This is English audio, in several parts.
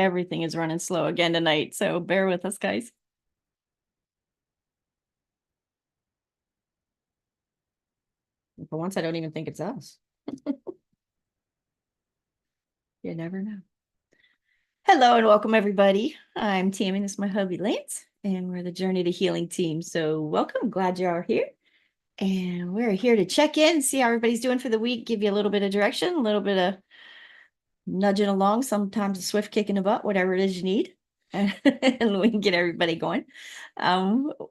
everything is running slow again tonight. So bear with us, guys. For once, I don't even think it's us. You never know. Hello and welcome, everybody. I'm Tammy. This is my hubby, Lance, and we're the Journey to Healing team. So welcome. Glad you're all here. And we're here to check in, see how everybody's doing for the week, give you a little bit of direction, a little bit of nudging along, sometimes a swift kick in the butt, whatever it is you need. And we can get everybody going.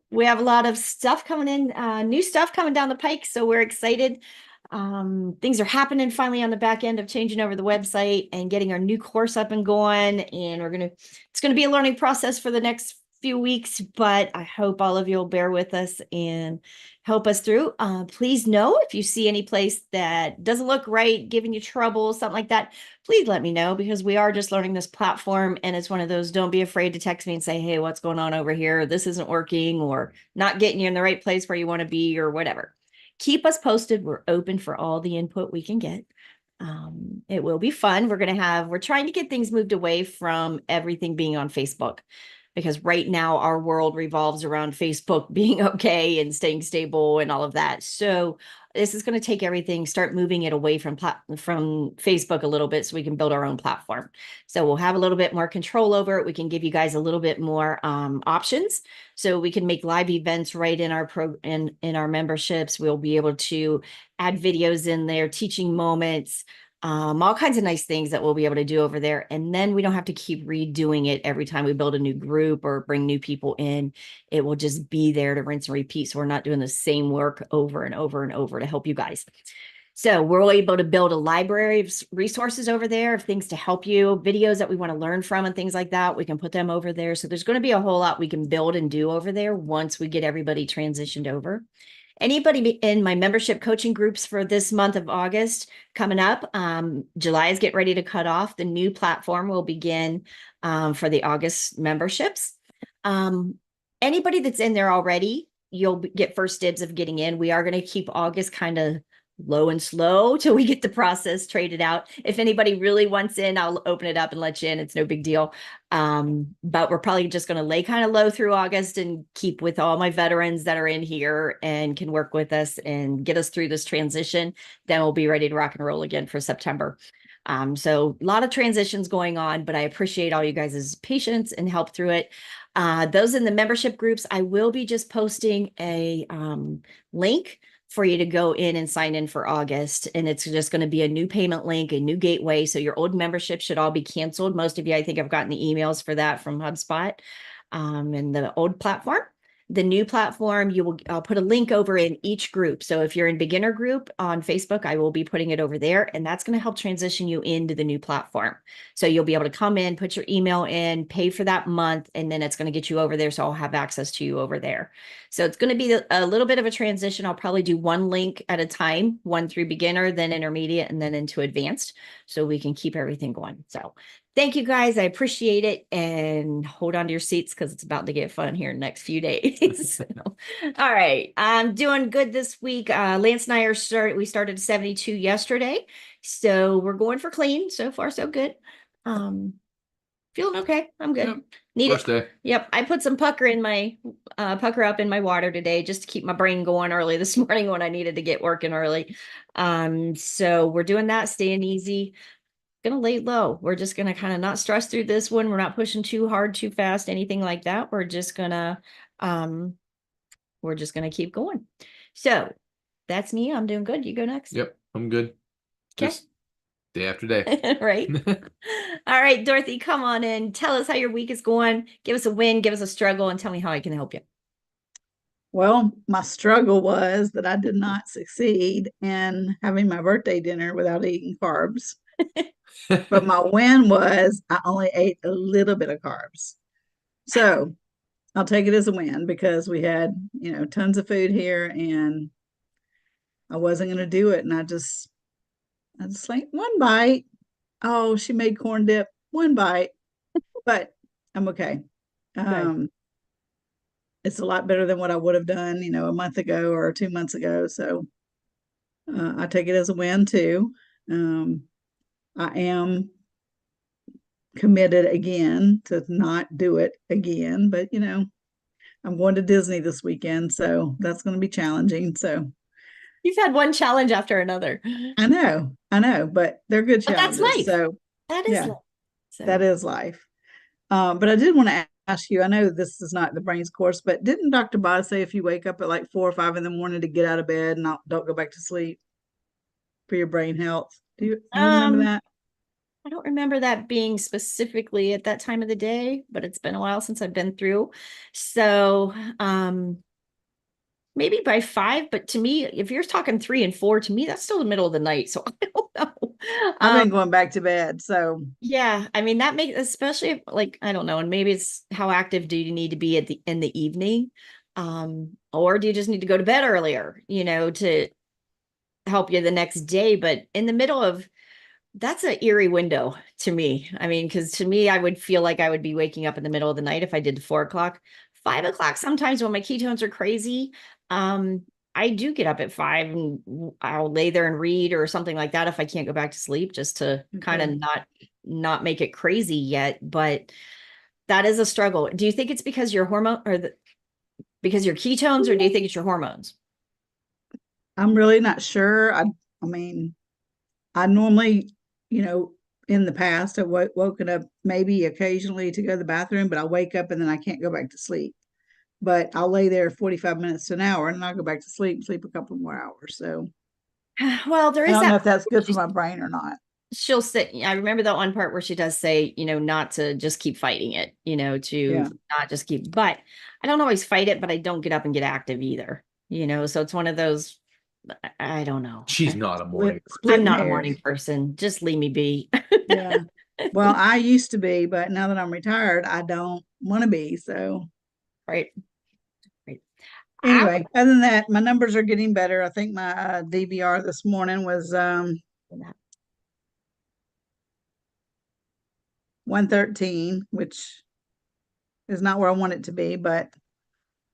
We have a lot of stuff coming in, new stuff coming down the pike. So we're excited. Things are happening finally on the back end of changing over the website and getting our new course up and going. And it's going to be a learning process for the next few weeks, but I hope all of you will bear with us and help us through. Please know if you see any place that doesn't look right, giving you trouble, something like that, please let me know, because we are just learning this platform, and it's one of those, don't be afraid to text me and say, hey, what's going on over here? This isn't working, or not getting you in the right place where you want to be, or whatever. Keep us posted. We're open for all the input we can get. It will be fun. We're trying to get things moved away from everything being on Facebook, because right now our world revolves around Facebook being okay and staying stable and all of that. So this is going to take everything, start moving it away from Facebook a little bit so we can build our own platform. So we'll have a little bit more control over it. We can give you guys a little bit more options. So we can make live events right in our in our memberships. We'll be able to add videos in there, teaching moments, all kinds of nice things that we'll be able to do over there. And then we don't have to keep redoing it every time we build a new group or bring new people in. It will just be there to rinse and repeat. So we're not doing the same work over and over and over to help you guys. So we're able to build a library of resources over there, of things to help you, videos that we want to learn from and things like that. We can put them over there. So there's going to be a whole lot we can build and do over there once we get everybody transitioned over. Anybody in my membership coaching groups for this month of August coming up, July is getting ready to cut off. The new platform will begin for the August memberships. Anybody that's in there already, you'll get first dibs of getting in. We are going to keep August kind of low and slow till we get the process traded out. If anybody really wants in, I'll open it up and let you in. It's no big deal. But we're probably just going to lay kind of low through August and keep with all my veterans that are in here and can work with us and get us through this transition. Then we'll be ready to rock and roll again for September. So a lot of transitions going on, but I appreciate all you guys' patience and help through it. Those in the membership groups, I will be just posting a link for you to go in and sign in for August. And it's just going to be a new payment link, a new gateway. So your old membership should all be canceled. Most of you, I think, have gotten the emails for that from HubSpot and the old platform. The new platform, I'll put a link over in each group. So if you're in beginner group on Facebook, I will be putting it over there, and that's going to help transition you into the new platform. So you'll be able to come in, put your email in, pay for that month, and then it's going to get you over there. So I'll have access to you over there. So it's going to be a little bit of a transition. I'll probably do one link at a time, one through beginner, then intermediate, and then into advanced, so we can keep everything going. So thank you guys. I appreciate it. And hold on to your seats because it's about to get fun here in the next few days. So, all right. I'm doing good this week. Lance and I we started 72 yesterday. So we're going for clean. So far, so good. Feeling okay. I'm good. Yep. Need First it. day. Yep. I put some pucker up in my water today just to keep my brain going early this morning when I needed to get working early. So we're doing that, staying easy. Gonna lay low. We're just gonna kind of not stress through this one. We're not pushing too hard, too fast, anything like that. We're just gonna keep going. So that's me. I'm doing good. You go next. Yep, I'm good. Okay. Just day after day. Right. All right, Dorothy, come on in. Tell us how your week is going. Give us a win, give us a struggle, and tell me how I can help you. Well, my struggle was that I did not succeed in having my birthday dinner without eating carbs. But my win was I only ate a little bit of carbs. So I'll take it as a win because we had, tons of food here and I wasn't going to do it. And I just like one bite. Oh, she made corn dip, one bite, but I'm okay. It's a lot better than what I would have done, a month ago or 2 months ago. So I take it as a win too. I am committed again to not do it again. But I'm going to Disney this weekend, so that's going to be challenging. So You've had one challenge after another. I know, but they're good But that's challenges. life. So That is yeah, life. that So is life. But I did want to ask you, I know this is not the brains course, but didn't Dr. Boz say if you wake up at like 4 or 5 in the morning to get out of bed and don't go back to sleep for your brain health? Do you remember um that? I don't remember that being specifically at that time of the day, but it's been a while since I've been through. So maybe by 5, but to me, if you're talking 3 and 4, to me, that's still the middle of the night. So I don't know. I've been going back to bed, so Yeah, I mean that makes, especially if, like, I don't know, and maybe it's how active do you need to be at the in the evening, or do you just need to go to bed earlier, to help you the next day? But in the middle of, that's an eerie window to me. I mean, because to me, I would feel like I would be waking up in the middle of the night if I did the 4 o'clock, 5 o'clock. Sometimes when my ketones are crazy, um, I do get up at 5 and I'll lay there and read or something like that if I can't go back to sleep, just to kind of okay. not make it crazy yet. But that is a struggle. Do you think it's because your hormone or because your ketones, or do you think it's your hormones? I'm really not sure. I mean, I normally, you know, in the past, I've woken up maybe occasionally to go to the bathroom, but I wake up and then I can't go back to sleep. But I'll lay there 45 minutes to an hour and I'll go back to sleep a couple more hours. So Well, there I is don't know that. if that's good for my brain or not. She'll sit. I remember that one part where she does say, not to just keep fighting it, to Yeah. not just keep, but I don't always fight it, but I don't get up and get active either, so it's one of those, I don't know. She's not a morning I'm Splitting not a morning hairs. person. Just leave me be. Yeah. Well, I used to be, but now that I'm retired, I don't want to be. So Right. Right. I anyway, other than that, my numbers are getting better. I think my DVR this morning was would, 113, which is not where I want it to be, but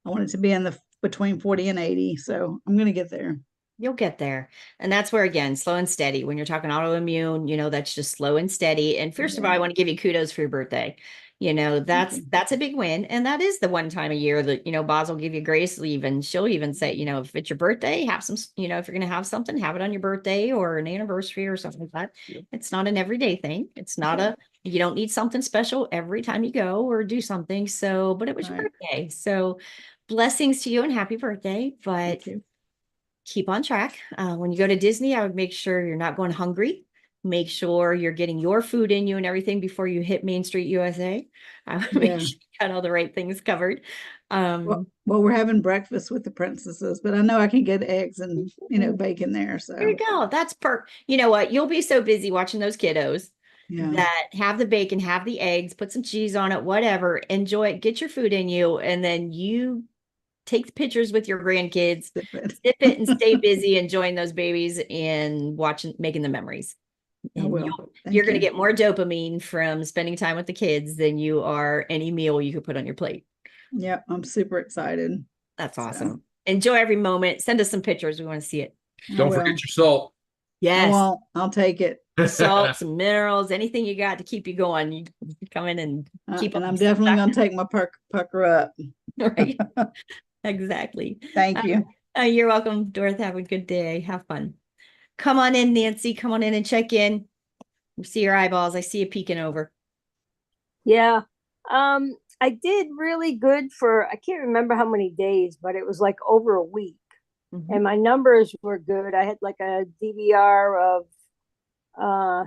I want it to be in the between 40 and 80. So I'm going to get there. You'll get there. And that's where, again, slow and steady. When you're talking autoimmune, that's just slow and steady. And first of all, Yeah. I want to give you kudos for your birthday. Thank That's you. that's a big win. And that is the one time a year that, Boz will give you grace leave. And she'll even say, if it's your birthday, have some, if you're gonna have something, have it on your birthday or an anniversary or something like that. Yeah. It's not an everyday thing. It's not Okay. you don't need something special every time you go or do something. So, but it was your Right. birthday. So blessings to you and happy birthday. But Thank you. keep on track. When you go to Disney, I would make sure you're not going hungry. Make sure you're getting your food in you and everything before you hit Main Street USA. I would make Yeah. sure you got all the right things covered. Well, we're having breakfast with the princesses, but I know I can get eggs and bacon there. There you So go. That's You know what? You'll be so busy watching those kiddos yeah, that have the bacon, have the eggs, put some cheese on it, whatever. Enjoy it. Get your food in you, and then you take the pictures with your grandkids, sip it. sip it, and stay busy enjoying those babies and watching, making the memories. I And will. you're Thank going to you. get more dopamine from spending time with the kids than you are any meal you could put on your plate. Yep, I'm super excited. That's So awesome. Enjoy every moment. Send us some pictures. We want to see it. I Don't forget will. your salt. I Yes. won't. I'll take it. Salt, some minerals, anything you got to keep you going. You come in and keep And them I'm definitely stuck. going to take my pucker up. Right. Exactly. Thank you. You're welcome, Dorothy. Have a good day. Have fun. Come on in, Nancy. Come on in and check in. See your eyeballs. I see you peeking over. Yeah. I did really good for, I can't remember how many days, but it was like over a week. Mhm. And my numbers were good. I had like a DVR of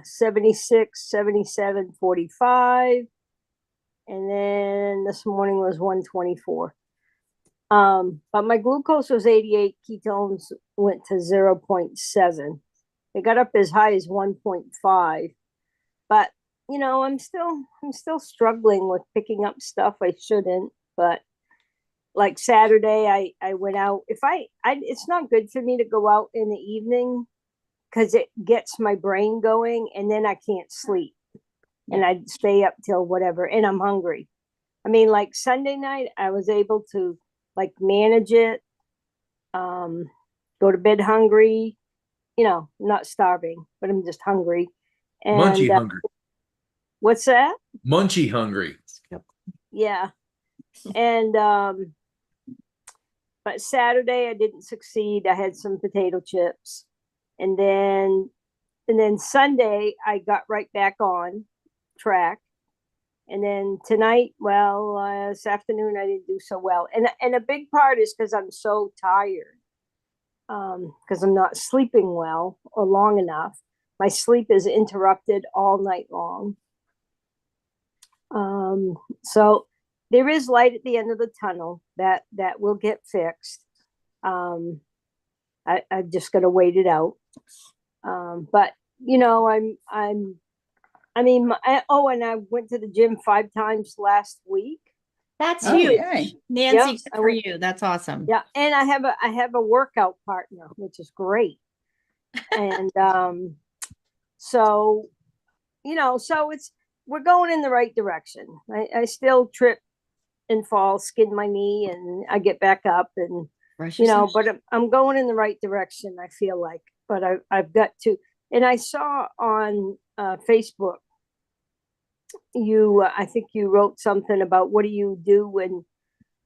76, 77, 45. And then this morning was 124. But my glucose was 88, ketones went to 0.7. It got up as high as 1.5. But I'm still struggling with picking up stuff I shouldn't. But like Saturday, I went out. If I it's not good for me to go out in the evening because it gets my brain going, and then I can't sleep, and I stay up till whatever, and I'm hungry. I mean, like Sunday night, I was able to like manage it, um, go to bed hungry, not starving, but I'm just hungry. And Munchy hungry. What's that? Munchy hungry. Yeah. And but Saturday I didn't succeed. I had some potato chips. And then Sunday I got right back on track. And then tonight, well, this afternoon I didn't do so well. And a big part is because I'm so tired. Because I'm not sleeping well or long enough. My sleep is interrupted all night long. So there is light at the end of the tunnel that will get fixed. I've just got to wait it out. But and I went to the gym 5 times last week. That's Oh, huge. yay. Nancy, Yep, good for you. That's awesome. Yeah, and I have a workout partner, which is great. And so we're going in the right direction. I still trip and fall, skin my knee, and I get back up, and but I'm going in the right direction, I feel like. But I've got to, and I saw on Facebook, I think you wrote something about what do you do when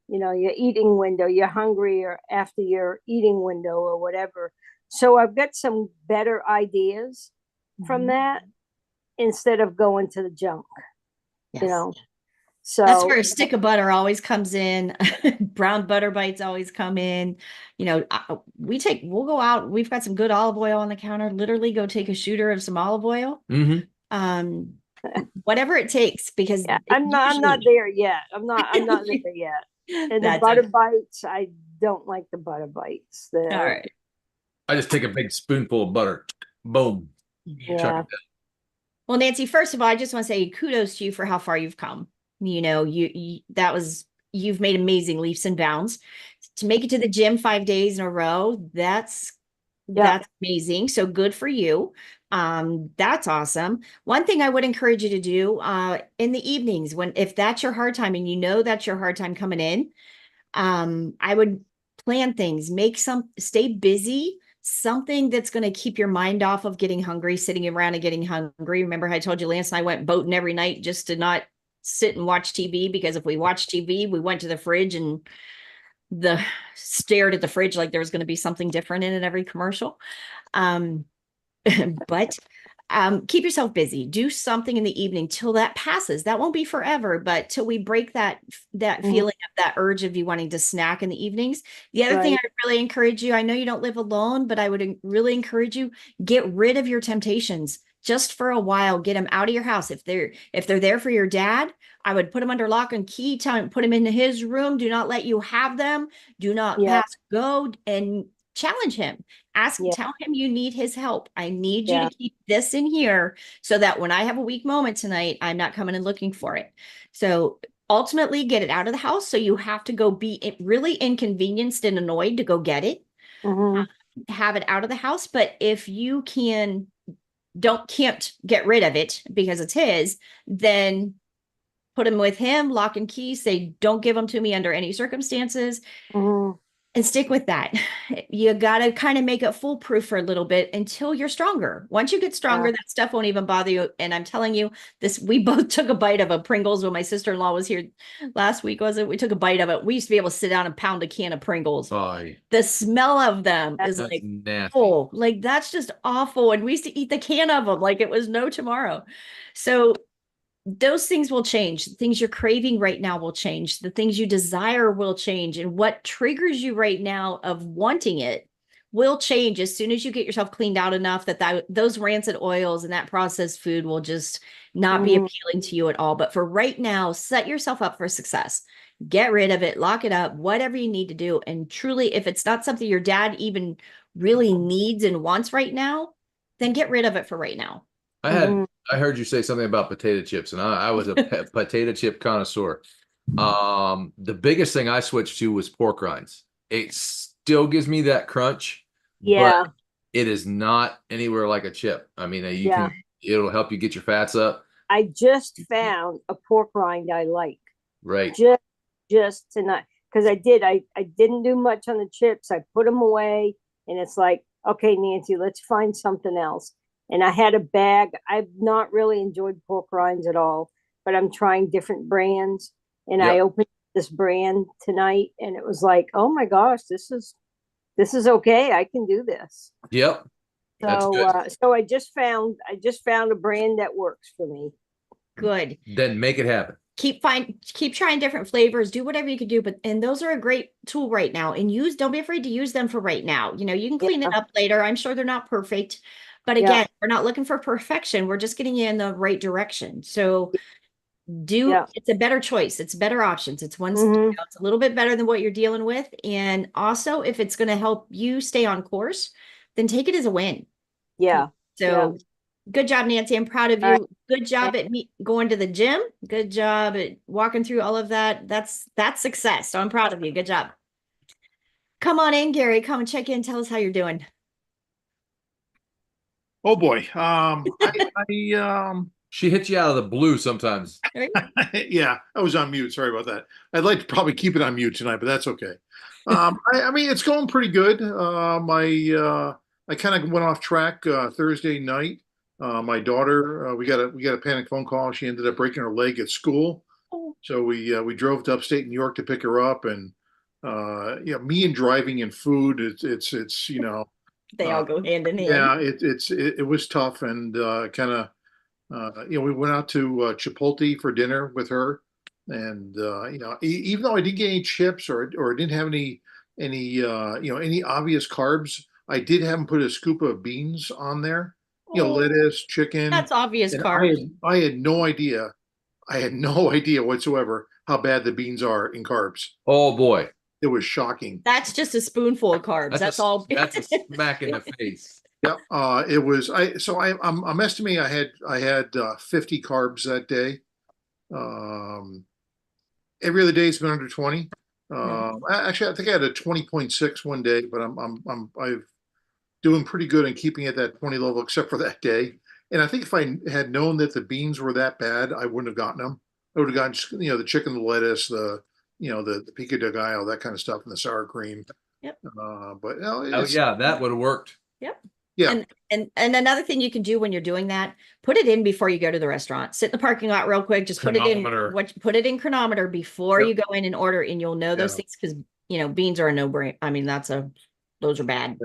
your eating window, you're hungry, or after your eating window or whatever. So I've got some better ideas from that instead of going to the junk. Yes. So that's where a stick of butter always comes in. Brown butter bites always come in. We'll go out. We've got some good olive oil on the counter. Literally go take a shooter of some olive oil. Whatever it takes, because I'm not there yet. I'm not there yet. And the butter bites, I don't like the butter bites. All right. I just take a big spoonful of butter. Boom. Yeah. Well, Nancy, first of all, I just want to say kudos to you for how far you've come. You've made amazing leaps and bounds. To make it to the gym 5 days in a row, that's amazing. So good for you. That's awesome. One thing I would encourage you to do in the evenings, if that's your hard time and that's your hard time coming in, I would plan things, stay busy, something that's going to keep your mind off of getting hungry, sitting around and getting hungry. Remember how I told you Lance and I went boating every night just to not sit and watch TV, because if we watched TV, we went to the fridge and stared at the fridge like there was going to be something different in it every commercial. But keep yourself busy. Do something in the evening till that passes. That won't be forever, but till we break that feeling of that urge of you wanting to snack in the evenings. The other thing I would really encourage you, I know you don't live alone, but I would really encourage you, get rid of your temptations just for a while. Get them out of your house. If they're there for your dad, I would put them under lock and key, put them into his room. Do not let you have them. Do not pass go, and challenge him. Tell him you need his help. I need you to keep this in here so that when I have a weak moment tonight, I'm not coming and looking for it. So ultimately get it out of the house. So you have to go be really inconvenienced and annoyed to go get it. Have it out of the house. But if you can't get rid of it because it's his, then put him with him, lock and key, say, don't give them to me under any circumstances. And stick with that. You got to kind of make it foolproof for a little bit until you're stronger. Once you get stronger, that stuff won't even bother you. And I'm telling you this, we both took a bite of a Pringles when my sister-in-law was here last week, was it? We took a bite of it. We used to be able to sit down and pound a can of Pringles. The smell of them is like, nasty. Oh, like that's just awful. And we used to eat the can of them like it was no tomorrow. So those things will change. The things you're craving right now will change. The things you desire will change. And what triggers you right now of wanting it will change as soon as you get yourself cleaned out enough that those rancid oils and that processed food will just not be appealing to you at all. But for right now, set yourself up for success. Get rid of it, lock it up, whatever you need to do. And truly, if it's not something your dad even really needs and wants right now, then get rid of it for right now. I heard you say something about potato chips, and I was a potato chip connoisseur. The biggest thing I switched to was pork rinds. It still gives me that crunch, but it is not anywhere like a chip. I mean, it'll help you get your fats up. I just found a pork rind I like. Right. Just tonight, because I didn't do much on the chips. I put them away, and it's like, okay, Nancy, let's find something else. and I had a bag. I've not really enjoyed pork rinds at all, but I'm trying different brands. And I Yep. opened this brand tonight, and it was like, oh my gosh, this is okay. I can do this. Yep. That's So, good. so I just found a brand that works for me. Good. Then make it happen. Keep trying different flavors, do whatever you can do, but and those are a great tool right now. And don't be afraid to use them for right now. You can clean it Yeah. up later. I'm sure they're not perfect, but Yeah. again, we're not looking for perfection. We're just getting you in the right direction. So Yeah. it's a better choice. It's better options. It's Mhm. it's a little bit better than what you're dealing with. And also, if it's going to help you stay on course, then take it as a win. Yeah. Yeah. So good job, Nancy. I'm proud of All right. you. Good job at going to the gym. Good job at walking through all of that. That's success. So I'm proud of you. Good job. Come on in, Gary. Come and check in. Tell us how you're doing. Oh boy. I She hits you out of the blue sometimes. yeah, I was on mute. Sorry about that. I'd like to probably keep it on mute tonight, but that's okay. I mean, it's going pretty good. I kind of went off track Thursday night. My daughter, we got a panic phone call. She ended up breaking her leg at school, Oh. so we drove to upstate New York to pick her up. And me and driving and food, it's They all go hand in hand. yeah, it was tough. And kind of we went out to Chipotle for dinner with her, and even though I didn't get any chips or didn't have any obvious carbs, I did have them put a scoop of beans on there, Oh, lettuce, chicken, that's obvious and carbs. I had no idea, whatsoever how bad the beans are in carbs. Oh boy. It was shocking. That's just a spoonful of carbs. That's all. That's a smack in the face. Yep. It was I'm estimating I had 50 carbs that day. Every other day it's been under 20. Actually, I think I had a 20.6 one day, but I'm doing pretty good in keeping at that 20 level, except for that day. And I think if I had known that the beans were that bad, I wouldn't have gotten them. I would have gotten just, the chicken, the lettuce, the pico de gallo, that kind of stuff, and the sour cream. Yep. But Oh yeah, that would have worked. Yep. Yeah. And another thing you can do when you're doing that, put it in before you go to the restaurant. Sit in the parking lot real quick. Just put it in chronometer before Yep. you go in and order, and you'll know those things because beans are a no-brainer. I mean, those are bad.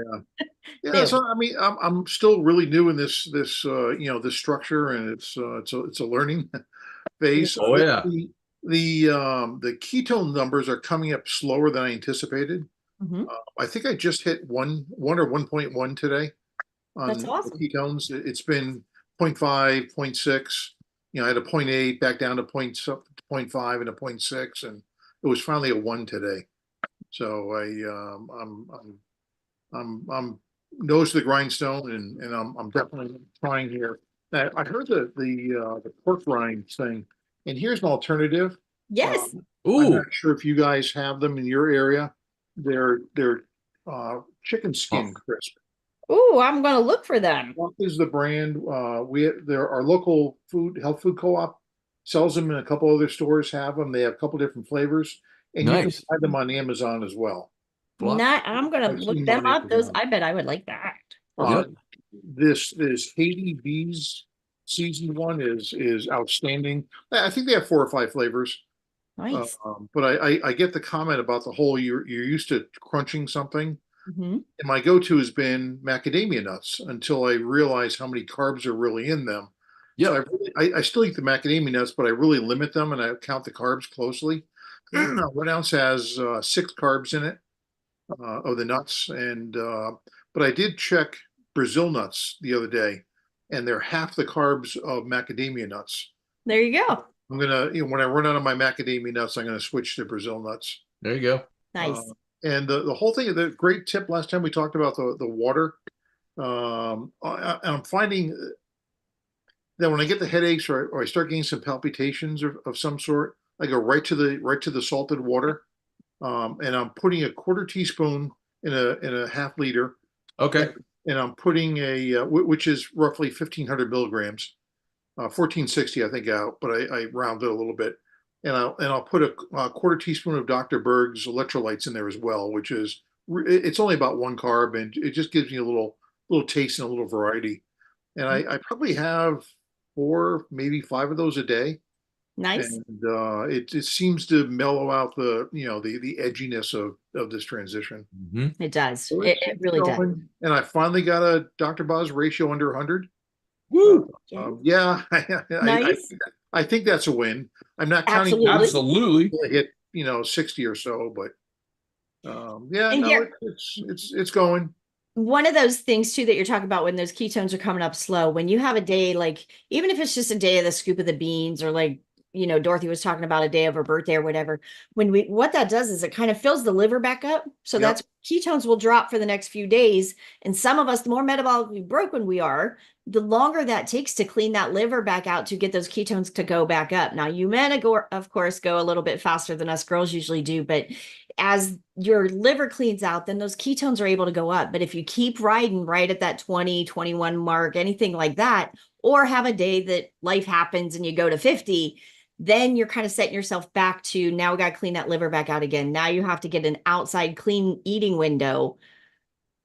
Yeah. So I mean, I'm still really new in this this structure, and it's a learning phase. Oh yeah. The ketone numbers are coming up slower than I anticipated. Mhm. I think I just hit one or 1.1 today on That's awesome. the ketones. It's been 0.5, 0.6. I had a 0.8 back down to 0.5 and a 0.6, and it was finally a 1 today. So I'm nose to the grindstone, and I'm definitely trying here. I heard the pork rind thing, and here's an alternative. Yes. I'm Ooh. not sure if you guys have them in your area. They're chicken skin crisp. Ooh, I'm gonna look for them. What is the brand? Our local health food co-op sells them, and a couple other stores have them. They have a couple different flavors, and you Nice. can find them on Amazon as well. I'm gonna I've look seen them them on up. Those, Amazon. I bet I would like that. Yep. This Haiti Bees season one is outstanding. I think they have 4 or 5 flavors. Nice. But I get the comment about the whole you're used to crunching something. Mhm. And my go-to has been macadamia nuts until I realize how many carbs are really in them. Yeah. So I still eat the macadamia nuts, but I really limit them and I count the carbs closely. 1 ounce has 6 carbs in it of the nuts, and but I did check Brazil nuts the other day, and they're half the carbs of macadamia nuts. There you go. I'm gonna, when I run out of my macadamia nuts, I'm gonna switch to Brazil nuts. There you go. Nice. And the whole thing, the great tip last time we talked about the water. I'm finding that when I get the headaches or I start getting some palpitations of some sort, I go right to the salted water, and I'm putting a 1/4 teaspoon in a half liter, Okay. and I'm putting which is roughly 1,500 milligrams, 1460 I think out, but I round it a little bit, and I'll put a 1/4 teaspoon of Dr. Berg's electrolytes in there as well, which it's only about 1 carb, and it just gives me a little taste and a little variety. and I probably have 4, maybe 5 of those a day. Nice. And it seems to mellow out the edginess of this transition. Mhm. It does. So It it's really does. going, and I finally got a drboz ratio under 100. Woo! Yeah. Yeah, Nice. I think that's a win. I'm not counting Absolutely. Absolutely. to hit 60 or so, but yeah, And no, yeah, it's going. one of those things too that you're talking about when those ketones are coming up slow, when you have a day like, even if it's just a day of the scoop of the beans, or like, Dorothy was talking about a day of her birthday or whatever, what that does is it kind of fills the liver back up. So Yep. that's ketones will drop for the next few days. And some of us, the more metabolically broken we are, the longer that takes to clean that liver back out to get those ketones to go back up. Now, you men, of course, go a little bit faster than us girls usually do, but as your liver cleans out, then those ketones are able to go up. But if you keep riding right at that 20, 21 mark, anything like that, or have a day that life happens and you go to 50, then you're kind of setting yourself back to, now we got to clean that liver back out again. Now you have to get an outside clean eating window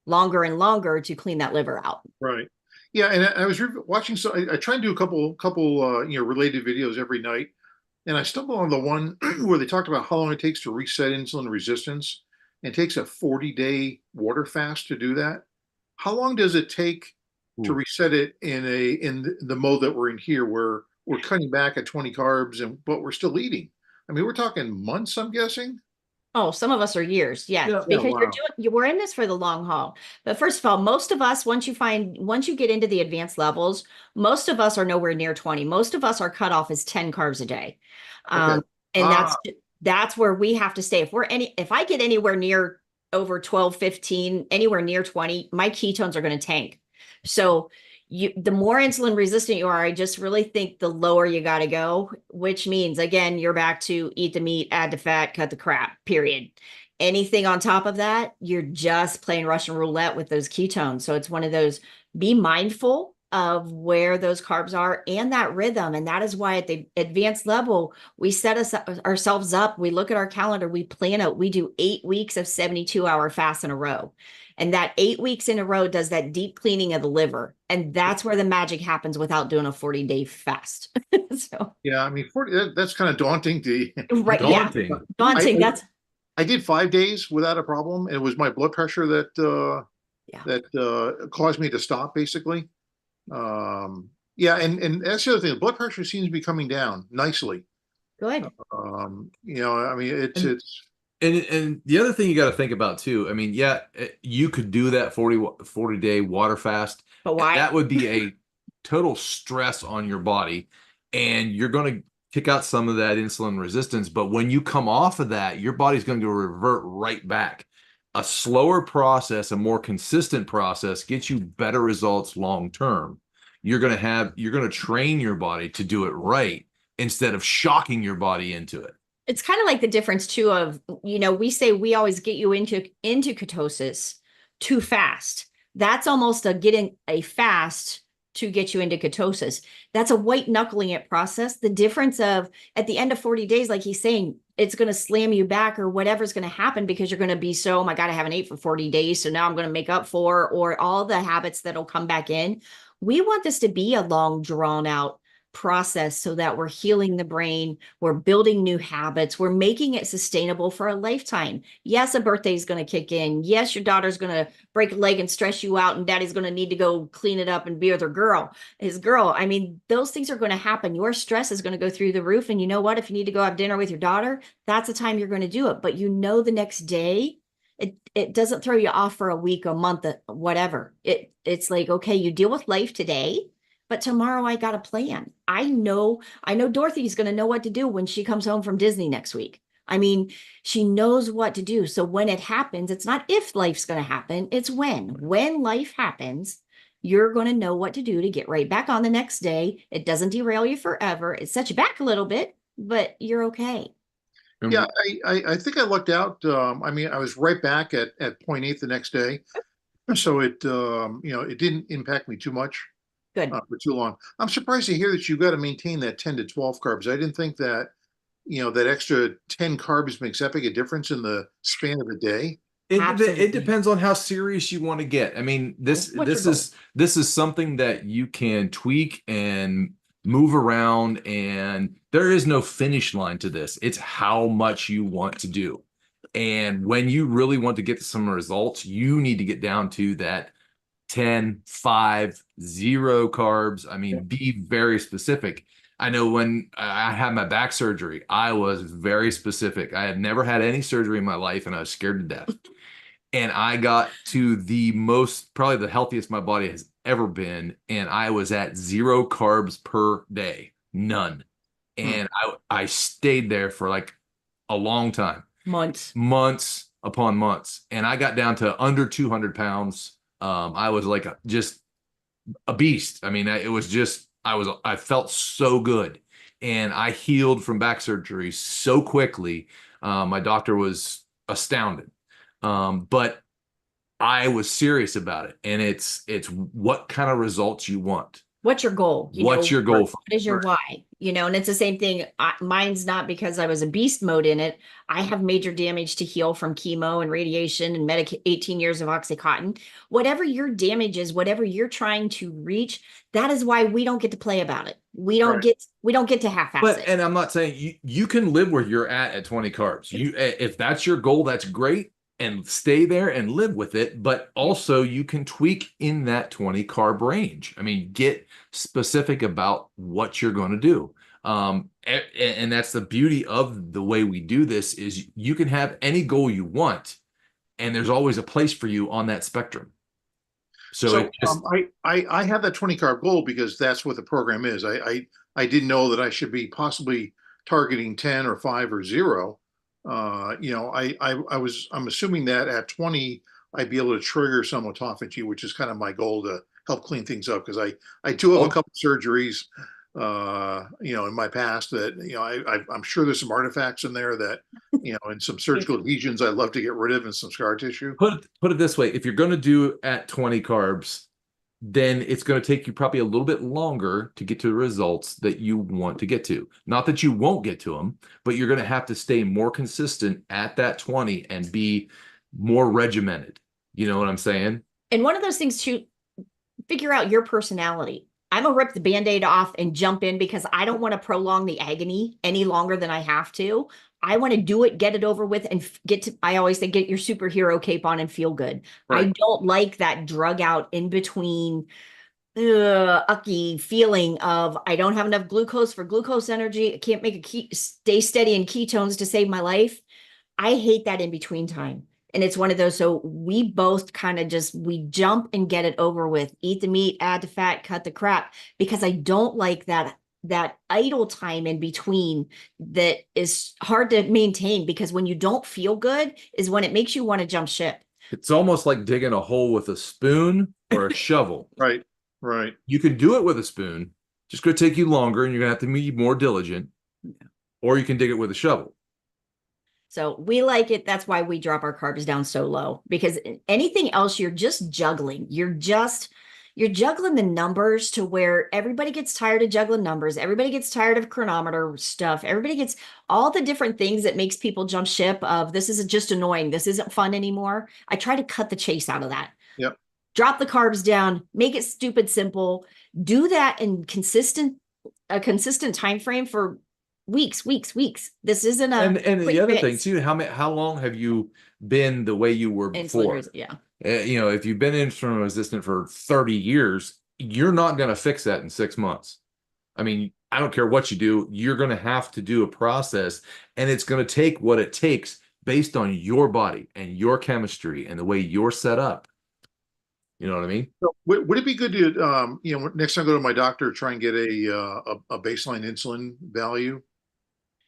longer and longer to clean that liver out. Right. Yeah, and I was watching. So I try and do a couple related videos every night, and I stumbled on the one where they talked about how long it takes to reset insulin resistance. And it takes a 40-day water fast to do that. How long does it take to Ooh. reset it in the mode that we're in here, where we're cutting back at 20 carbs but we're still eating? I mean, we're talking months, I'm guessing. Oh, some of us are years. Yeah, Yeah, because wow. we're in this for the long haul. But first of all, most of us, once you get into the advanced levels, most of us are nowhere near 20. Most of us are cut off as 10 carbs a day. Okay. And Ah, that's where we have to stay. If I get anywhere near over 12, 15, anywhere near 20, my ketones are going to tank. So the more insulin resistant you are, I just really think the lower you got to go, which means, again, you're back to eat the meat, add the fat, cut the crap, period. Anything on top of that, you're just playing Russian roulette with those ketones. So it's one of those, be mindful of where those carbs are and that rhythm. And that is why at the advanced level, we ourselves up. We look at our calendar, we plan out, we do 8 weeks of 72-hour fasts in a row. And that 8 weeks in a row does that deep cleaning of the liver. And that's where the magic happens without doing a 40-day fast. So, yeah. I mean, 40, that's kind of daunting to. right. Daunting. Yeah. Daunting. I did 5 days without a problem. It was my blood pressure Yeah. that caused me to stop, basically. Yeah, and that's the other thing. The blood pressure seems to be coming down nicely. Good. I mean, it's And the other thing you got to think about too, I mean, yeah, you could do that 40-day water fast. But why? That would be a total stress on your body, and you're going to kick out some of that insulin resistance. But when you come off of that, your body's going to revert right back. A slower process, a more consistent process gets you better results long term. You're going to train your body to do it right instead of shocking your body into it. It's kind of like the difference too of, we say we always get you into ketosis too fast. That's almost getting a fast to get you into ketosis. That's a white knuckling it process. The difference of at the end of 40 days, like he's saying, it's going to slam you back or whatever's going to happen because you're going to be so, oh my God, I haven't ate for 40 days. So now I'm going to make up for, or all the habits that'll come back in. We want this to be a long drawn out process so that we're healing the brain, we're building new habits, we're making it sustainable for a lifetime. Yes, a birthday is going to kick in. Yes, your daughter's going to break a leg and stress you out, and daddy's going to need to go clean it up and be with his girl. I mean, those things are going to happen. Your stress is going to go through the roof. And you know what? If you need to go have dinner with your daughter, that's the time you're going to do it. But the next day, it doesn't throw you off for a week, a month, whatever. It's like, okay, you deal with life today, but tomorrow I got a plan. I know Dorothy's going to know what to do when she comes home from Disney next week. I mean, she knows what to do. So when it happens, it's not if life's going to happen, it's when. When life happens, you're going to know what to do to get right back on the next day. It doesn't derail you forever. It sets you back a little bit, but you're okay. yeah. I think I lucked out. I mean, I was right back at 0.8 the next day, so it didn't impact me too much. Good. For too long. I'm surprised to hear that you got to maintain that 10 to 12 carbs. I didn't think that, that extra 10 carbs makes that big a difference in the span of a day. Absolutely. It depends on how serious you want to get. I mean, What's your goal? this is something that you can tweak and move around, and there is no finish line to this. It's how much you want to do. And when you really want to get some results, you need to get down to that 10, 5, 0 carbs. I mean, be very specific. I know when I had my back surgery, I was very specific. I had never had any surgery in my life and I was scared to death. And I got to the most, probably the healthiest my body has ever been. And I was at 0 carbs per day, none. And I stayed there for like a long time, months upon months. And I got down to under 200 pounds. I was like just a beast. I mean, it was just, I felt so good. And I healed from back surgery so quickly. My doctor was astounded. But I was serious about it. And it's what kind of results you want. What's your goal? What's your goal? What is your why? And it's the same thing. Mine's not because I was a beast mode in it. I have major damage to heal from chemo and radiation and 18 years of Oxycontin. Whatever your damage is, whatever you're trying to reach, that is why we don't get to play about it. We don't get to half-ass it. And I'm not saying you can live where you're at 20 carbs. If that's your goal, that's great. And stay there and live with it. But also you can tweak in that 20 carb range. I mean, get specific about what you're going to do. And that's the beauty of the way we do this is you can have any goal you want. And there's always a place for you on that spectrum. So I have that 20 carb goal because that's what the program is. I didn't know that I should be possibly targeting 10 or 5 or 0. I'm assuming that at 20, I'd be able to trigger some autophagy, which is kind of my goal to help clean things up. Cause I do have a couple surgeries, in my past that, I'm sure there's some artifacts in there that, and some surgical adhesions I'd love to get rid of and some scar tissue. Put it this way. If you're going to do at 20 carbs, then it's going to take you probably a little bit longer to get to the results that you want to get to. Not that you won't get to them, but you're going to have to stay more consistent at that 20 and be more regimented. You know what I'm saying? And one of those things to figure out your personality. I'm gonna rip the Band-Aid off and jump in because I don't want to prolong the agony any longer than I have to. I want to do it, get it over with, and I always say, get your superhero cape on and feel good. Right. I don't like that drug out in between ucky feeling of I don't have enough glucose for glucose energy. I can't stay steady in ketones to save my life. I hate that in between time. And it's one of those, so we both kind of we jump and get it over with, eat the meat, add the fat, cut the crap, because I don't like that idle time in between that is hard to maintain, because when you don't feel good is when it makes you want to jump ship. It's almost like digging a hole with a spoon or a shovel. Right. You can do it with a spoon, just going to take you longer and you're going to have to be more diligent, or you can dig it with a shovel. So we like it. That's why we drop our carbs down so low, because anything else, you're just juggling. You're juggling the numbers to where everybody gets tired of juggling numbers. Everybody gets tired of chronometer stuff. Everybody gets all the different things that makes people jump ship of this is just annoying. This isn't fun anymore. I try to cut the chase out of that. Yep. Drop the carbs down, make it stupid simple. Do that in a consistent time frame for weeks. This isn't and the other thing too, how long have you been the way you were before? Yeah. If you've been insulin resistant for 30 years, you're not going to fix that in 6 months. I mean, I don't care what you do, you're going to have to do a process, and it's going to take what it takes based on your body and your chemistry and the way you're set up. You know what I mean? So would it be good to, next time I go to my doctor, try and get a baseline insulin value?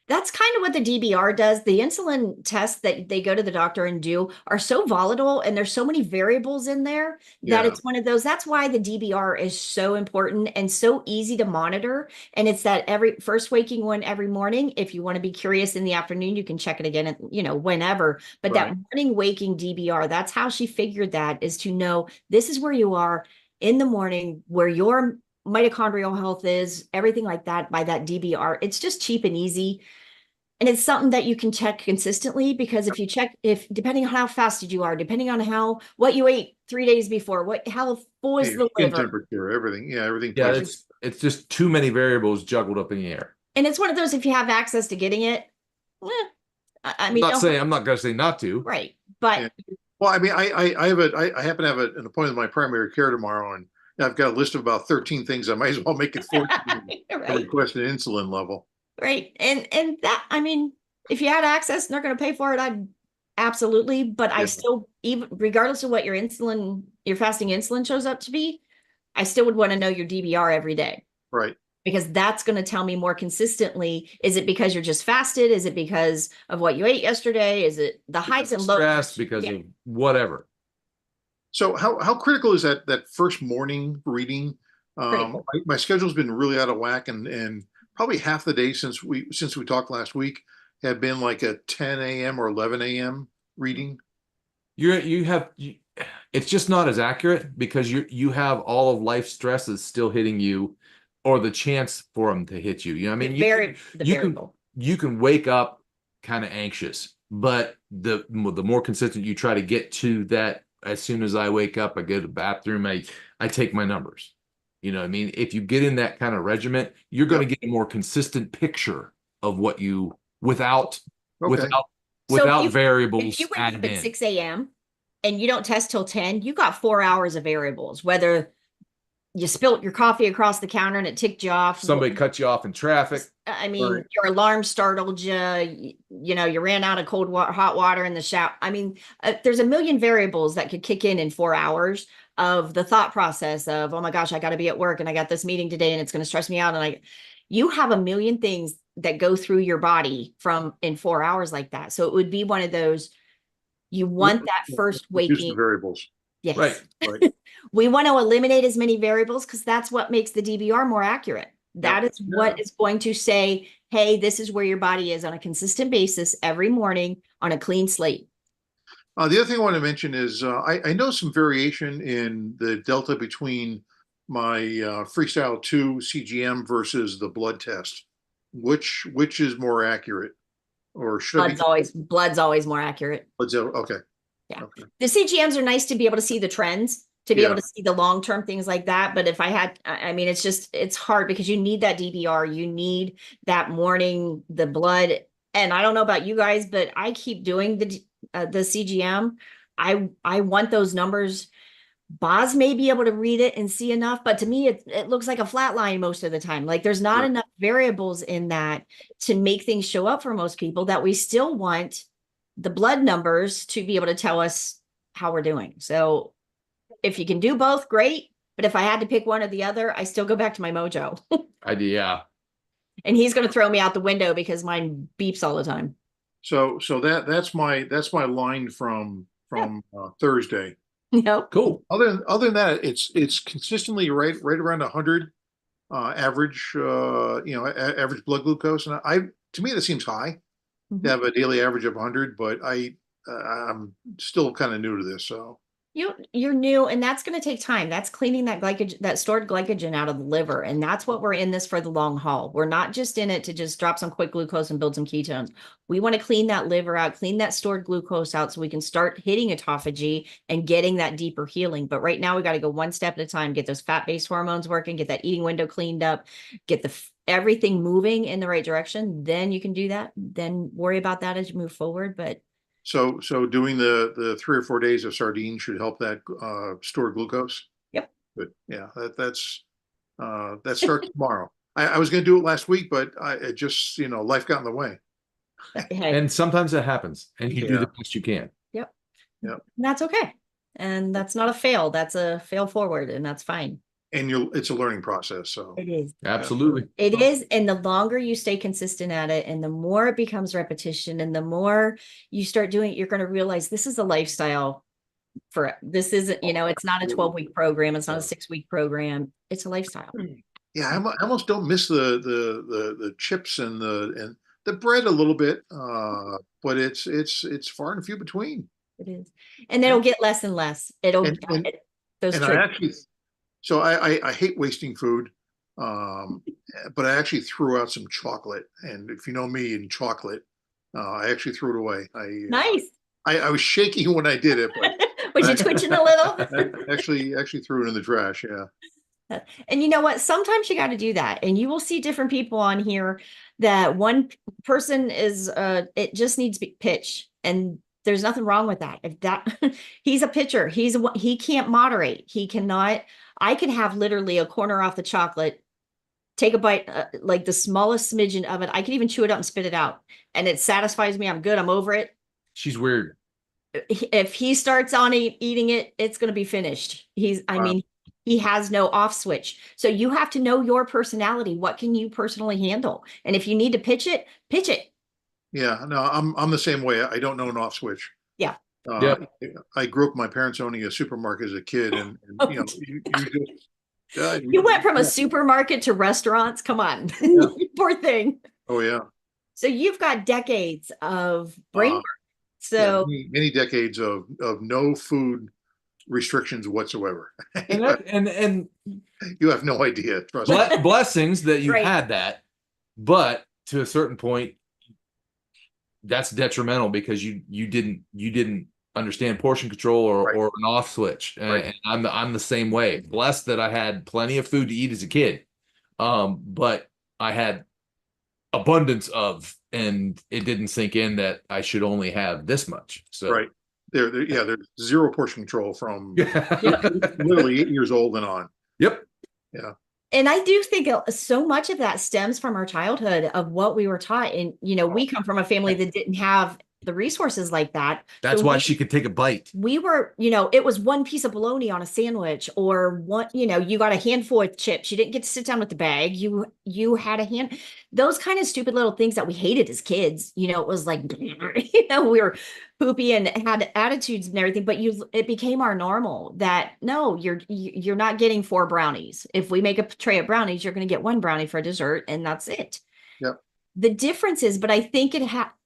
That's kind of what the DBR does. The insulin tests that they go to the doctor and do are so volatile, and there's so many variables in there that it's one of those. That's why the DBR is so important and so easy to monitor. And it's that first waking one every morning. If you want to be curious in the afternoon, you can check it again, whenever. But that morning waking DBR, that's how she figured that, is to know this is where you are in the morning, where your mitochondrial health is, everything like that, by that DBR. It's just cheap and easy. And it's something that you can check consistently, because if you check, if depending on how fasted you are, depending on what you ate 3 days before, how full Yeah, is your the skin liver. temperature, everything. Yeah, everything Yeah, plays. it's just too many variables juggled up in the air. And it's one of those, if you have access to getting it, I mean, I'm not gonna say not to. right. But Yeah. Well, I mean, I happen to have an appointment with my primary care tomorrow, and I've got a list of about 13 things. I might as well make it 14 to right, request an insulin level. right. And that, I mean, if you had access and they're going to pay for it, I'd absolutely, but I Yeah. still, even regardless of what your fasting insulin shows up to be, I still would want to know your DBR every day. Right. Because that's going to tell me more consistently, is it because you're just fasted? Is it because of what you ate yesterday? Is it the highs and lows? Stress because of whatever. So how critical is that first morning reading? Critical. My schedule's been really out of whack, and probably half the day since we talked last week have been like a 10 a.m. or 11 a.m. reading. It's just not as accurate because you have all of life stresses still hitting you, or the chance for them to hit you. You know, I mean, you can wake up kind of anxious, but the more consistent you try to get to that. As soon as I wake up, I go to the bathroom, I take my numbers. You know what I mean? If you get in that kind of regiment, you're going to get a more consistent picture of what you without variables if you wake added up at in. 6 a.m. and you don't test till 10, you got 4 hours of variables, whether you spilt your coffee across the counter and it ticked you off. Somebody cut you off in traffic. I mean, your alarm startled you. You ran out of hot water in the shower. I mean, there's a million variables that could kick in 4 hours of the thought process of, oh my gosh, I got to be at work and I got this meeting today and it's going to stress me out. And you have a million things that go through your body in 4 hours like that. So it would be one of those, you want that first waking variables. Yes. Right. We want to eliminate as many variables because that's what makes the DBR more accurate. That is what is going to say, hey, this is where your body is on a consistent basis every morning on a clean slate. The other thing I want to mention is I know some variation in the delta between my Freestyle 2 CGM versus the blood test. Which is more accurate? Or should Blood's always more accurate. Okay. Yeah. Okay. The CGMs are nice to be able to see the trends, to be able to see the long-term things like that. But if I mean, it's hard because you need that DBR, you need that morning, the blood. And I don't know about you guys, but I keep doing the CGM. I want those numbers. Boz may be able to read it and see enough, but to me, it looks like a flat line most of the time. Like there's not enough variables in that to make things show up for most people, that we still want the blood numbers to be able to tell us how we're doing. So if you can do both, great. But if I had to pick one or the other, I still go back to my Mojo. Yeah. And he's going to throw me out the window because mine beeps all the time. So that's my line from Thursday. Yep. Cool. Other than that, it's consistently right around 100 average average blood glucose, and to me that seems high to have a daily average of 100, but I'm still kind of new to this, so. You're new, and that's going to take time. That's cleaning that glycogen, that stored glycogen out of the liver. And that's what we're in this for the long haul. We're not just in it to just drop some quick glucose and build some ketones. We want to clean that liver out, clean that stored glucose out so we can start hitting autophagy and getting that deeper healing. But right now we got to go one step at a time, get those fat-based hormones working, get that eating window cleaned up, get everything moving in the right direction. Then you can do that. Then worry about that as you move forward. But So doing the 3 or 4 days of sardines should help that stored glucose. Yep. But yeah, that starts tomorrow. I was going to do it last week, but it just life got in the way. And sometimes that happens, and you do the best you can. Yep. Yep. And that's okay. And that's not a fail. That's a fail forward, and that's fine. And it's a learning process. So it is. Absolutely. It is. And the longer you stay consistent at it and the more it becomes repetition and the more you start doing it, you're going to realize this is a lifestyle this isn't, it's not a 12-week program. It's not a 6-week program. It's a lifestyle. Yeah. I almost don't miss the chips and the bread a little bit. But it's far and few between. It is. And it'll get less and less. So I hate wasting food. But I actually threw out some chocolate, and if you know me and chocolate, I actually threw it away. Nice. I was shaking when I did it, but Was you twitching a little? I actually threw it in the trash. Yeah. And you know what? Sometimes you got to do that. And you will see different people on here that one person is it just needs to be pitch. And there's nothing wrong with that. If that he's a pitcher, he can't moderate. He cannot. I can have literally a corner off the chocolate, take a bite, like the smallest smidgen of it. I can even chew it up and spit it out. And it satisfies me. I'm good. I'm over it. She's weird. If he starts on eating it, it's going to be finished. I mean, he has no off switch. So you have to know your personality. What can you personally handle? And if you need to pitch it, pitch it. Yeah, no, I'm the same way. I don't know an off switch. Yeah. Yep. I grew up my parents owning a supermarket as a kid, and you know, You went from a supermarket to restaurants. Come on. Yeah. Poor thing. Oh yeah. So you've got decades of brain work. So yeah, many decades of no food restrictions whatsoever. And You have no idea. Trust me. blessings that you Right. had that, but to a certain point, that's detrimental because you didn't understand portion control or Right. or an off switch. Right. And I'm the same way. Blessed that I had plenty of food to eat as a kid, but I had abundance of, and it didn't sink in that I should only have this much. So Right. There's zero portion control from literally 8 years old and on. Yep. Yeah. and I do think so much of that stems from our childhood of what we were taught. And, you know, we come from a family that didn't have the resources like that. That's So why she could take a bite. we were, you know, it was one piece of bologna on a sandwich or one, you know, you got a handful of chips. You didn't get to sit down with the bag. You had a hand, those kind of stupid little things that we hated as kids. You know, it was like, you know, we were poopy and had attitudes and everything, but it became our normal that no, you're not getting 4 brownies. If we make a tray of brownies, you're going to get 1 brownie for dessert and that's it. Yep. The difference is, but I think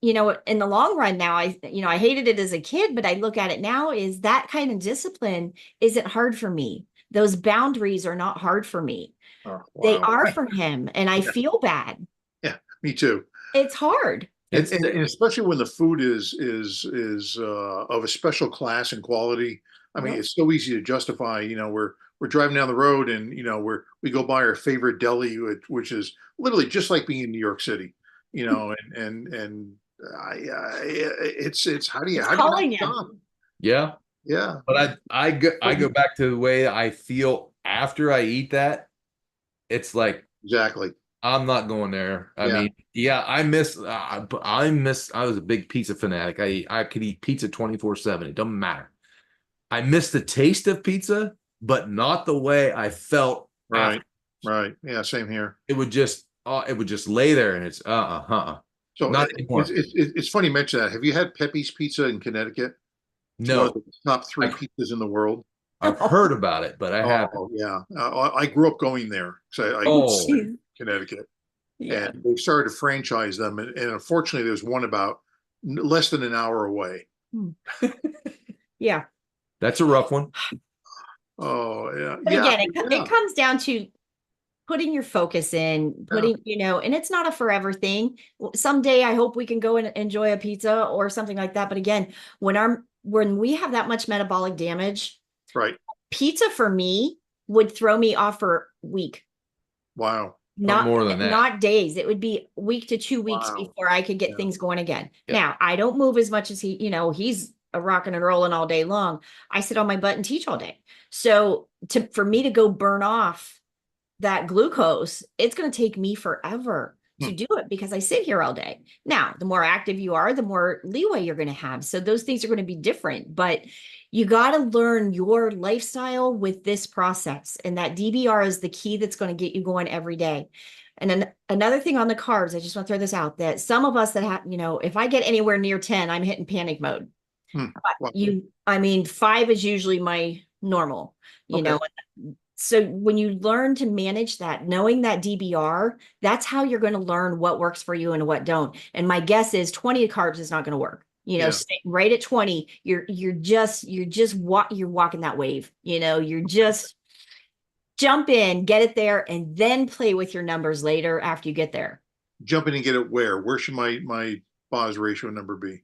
you know, in the long run now, I hated it as a kid, but I look at it now is that kind of discipline isn't hard for me. Those boundaries are not hard for me. Oh, They wow. are for him. And I feel bad. Yeah, me too. It's hard. And especially when the food is of a special class and quality. I mean, Yep. it's so easy to justify. You know, we're driving down the road, and you know, we go by our favorite deli, which is literally just like being in New York City. You know, and it's how do you calling not you. stop? Yeah. Yeah, But I go back to the way I feel after I eat that. It's like exactly. I'm not going there. I Yeah. mean, yeah, I was a big pizza fanatic. I could eat pizza 24/7. It doesn't matter. I miss the taste of pizza, but not the way I felt. Right. after. Right. Yeah. Same here. It would just lay there and it's So not anymore. it's funny you mention that. Have you had Pepe's Pizza in Connecticut? It's one No, of the top 3 pizzas in the world. I've heard about it, but I haven't. Oh yeah, I grew up going there because I Oh. grew up in Connecticut, Yeah. and they started to franchise them, and unfortunately, there's one about less than an hour away. Yeah. That's a rough one. Oh yeah, But yeah, again, yeah. it comes down to putting your focus in, you know, and it's not a forever thing. Someday I hope we can go and enjoy a pizza or something like that. But again, when we have that much metabolic damage, Right. pizza for me would throw me off for a week. Wow. Not more than that. Not days. It would be week to 2 weeks Wow. before I could get Yeah. things going again. Yeah. Now, I don't move as much as he, you know, he's a rocking and rolling all day long. I sit on my butt and teach all day. So for me to go burn off that glucose, it's going to take me forever to do it because I sit here all day. Now, the more active you are, the more leeway you're going to have. So those things are going to be different, but you got to learn your lifestyle with this process. And that DBR is the key that's going to get you going every day. And then another thing on the carbs, I just want to throw this out that some of us that have, you know, if I get anywhere near 10, I'm hitting panic mode. Wow. I mean, 5 is usually my normal, you know. So when you learn to manage that, knowing that DBR, that's how you're going to learn what works for you and what don't. And my guess is 20 carbs is not going to work. You know, Yeah. stay right at 20, you're walking that wave, you know, you're just jump in, get it there, and then play with your numbers later after you get there. Jump in and get it where? Where should my BOZ ratio number be?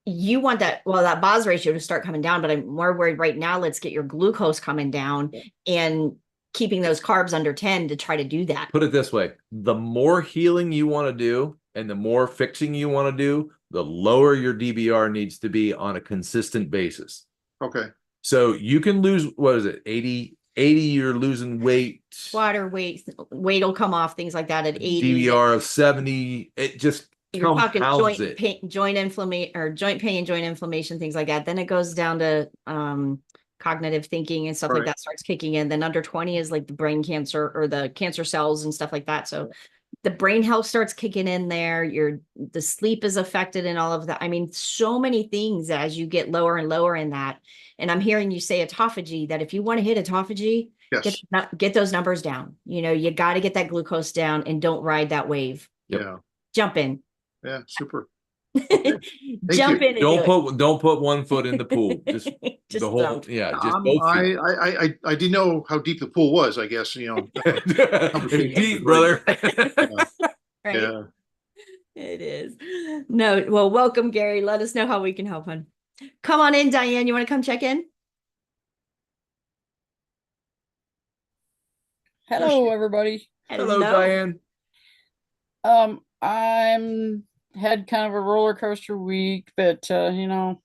You want that, well, that BOZ ratio to start coming down, but I'm more worried right now. Let's get your glucose coming down and keeping those carbs under 10 to try to do that. Put it this way, the more healing you want to do and the more fixing you want to do, the lower your DBR needs to be on a consistent basis. Okay. So you can lose, what is it, 80, you're losing weight. Water weight will come off, things like that at 80. DBR of 70, it just You're talking compounds joint it. pain, joint inflammation, or joint pain, joint inflammation, things like that. Then it goes down to cognitive thinking and stuff like Right. that starts kicking in. Then under 20 is like the brain cancer or the cancer cells and stuff like that. So the brain health starts kicking in there. The sleep is affected and all of that. I mean, so many things as you get lower and lower in that. And I'm hearing you say autophagy, that if you want to hit autophagy, Yes. get those numbers down. You know, you got to get that glucose down and don't ride that wave. Yep. Yeah. Jump in. Yeah. Super. Jump you. in and Don't put one foot in the pool. Just Just the whole, jump. yeah, just both feet. I didn't know how deep the pool was, I guess, you know. It's deep, brother. Right? Yeah. It is. No, well, welcome, Gary. Let us know how we can help him. Come on in, Diane. You want to come check in? Hello, everybody. Hello, Diane. I'm had kind of a roller coaster week, but you know,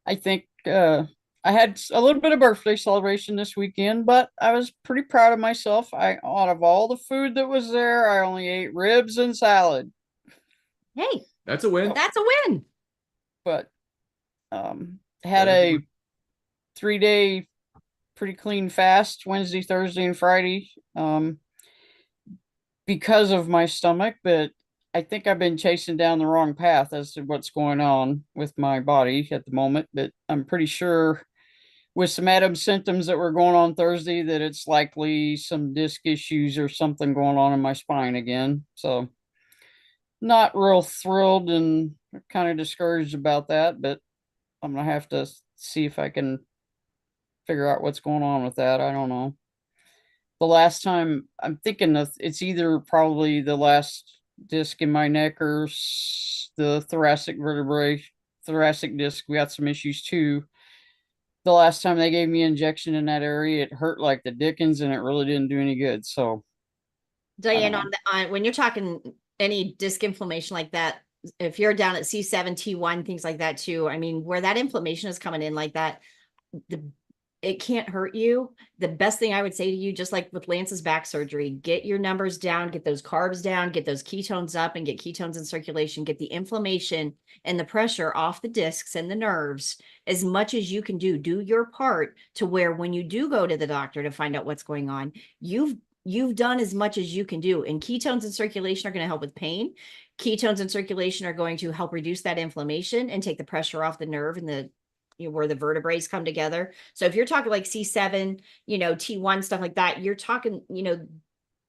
I think I had a little bit of birthday celebration this weekend, but I was pretty proud of myself. Out of all the food that was there, I only ate ribs and salad. Hey, That's a win. that's a win. But had a 3-day pretty clean fast, Wednesday, Thursday, and Friday, because of my stomach. But I think I've been chasing down the wrong path as to what's going on with my body at the moment. But I'm pretty sure with some Adam's symptoms that were going on Thursday that it's likely some disc issues or something going on in my spine again. So not real thrilled and kind of discouraged about that, but I'm gonna have to see if I can figure out what's going on with that. I don't know. The last time I'm thinking of, it's either probably the last disc in my neck or the thoracic vertebrae, thoracic disc. We got some issues too. The last time they gave me an injection in that area, it hurt like the dickens, and it really didn't do any good. So, Diane, on when you're talking any disc inflammation like that, if you're down at C7, T1, things like that too, I mean, where that inflammation is coming in like that, it can't hurt you. The best thing I would say to you, just like with Lance's back surgery, get your numbers down, get those carbs down, get those ketones up, and get ketones in circulation, get the inflammation and the pressure off the discs and the nerves as much as you can do. Do your part to where when you do go to the doctor to find out what's going on, you've done as much as you can do. And ketones in circulation are going to help with pain. Ketones in circulation are going to help reduce that inflammation and take the pressure off the nerve and where the vertebrae come together. So if you're talking like C7, T1, stuff like that, you're talking,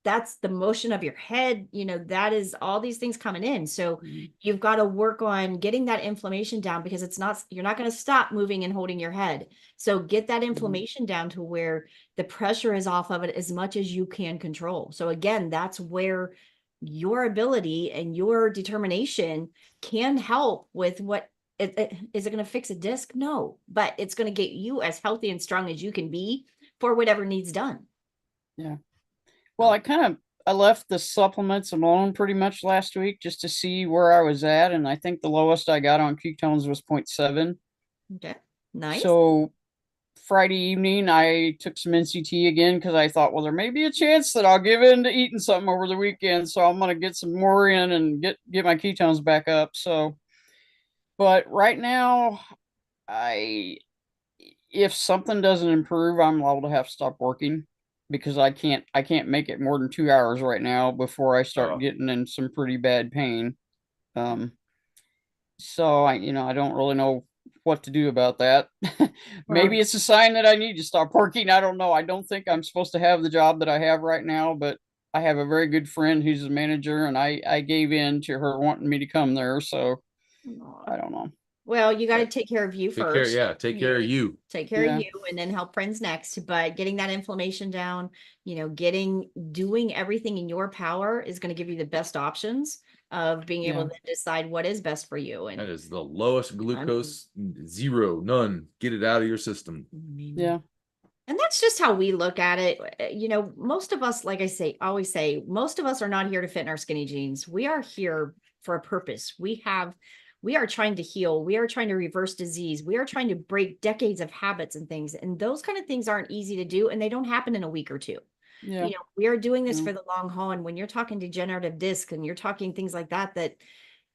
that's the motion of your head, that is all these things coming in. So you've got to work on getting that inflammation down, because you're not going to stop moving and holding your head. So get that inflammation down to where the pressure is off of it as much as you can control. So again, that's where your ability and your determination can help with what. Is it going to fix a disc? No, but it's going to get you as healthy and strong as you can be for whatever needs done. Yeah. Well, I left the supplements alone pretty much last week just to see where I was at. And I think the lowest I got on ketones was 0.7. Okay. Nice. So Friday evening, I took some NCT again because I thought, well, there may be a chance that I'll give in to eating something over the weekend. So I'm going to get some more in and get my ketones back up. So, but right now, if something doesn't improve, I'm liable to have to stop working, because I can't make it more than 2 hours right now before I start getting in some pretty bad pain. So I don't really know what to do about that. Maybe it's a sign that I need to stop working. I don't know. I don't think I'm supposed to have the job that I have right now, but I have a very good friend who's a manager, and I gave in to her wanting me to come there. So I don't know. Well, you got to take care of you Take first. care. Yeah. Take care of you. Take care Yeah. of you and then help friends next. But getting that inflammation down, doing everything in your power is going to give you the best options of being able Yeah. to decide what is best for you. That And is the lowest glucose, zero, none. Get it out of your system. Yeah. And that's just how we look at it. Most of us, like I always say, most of us are not here to fit in our skinny jeans. We are here for a purpose. We are trying to heal. We are trying to reverse disease. We are trying to break decades of habits and things. And those kind of things aren't easy to do. And they don't happen in a week or two. Yeah. We are doing this Yeah. for the long haul. And when you're talking degenerative disc and you're talking things like that, that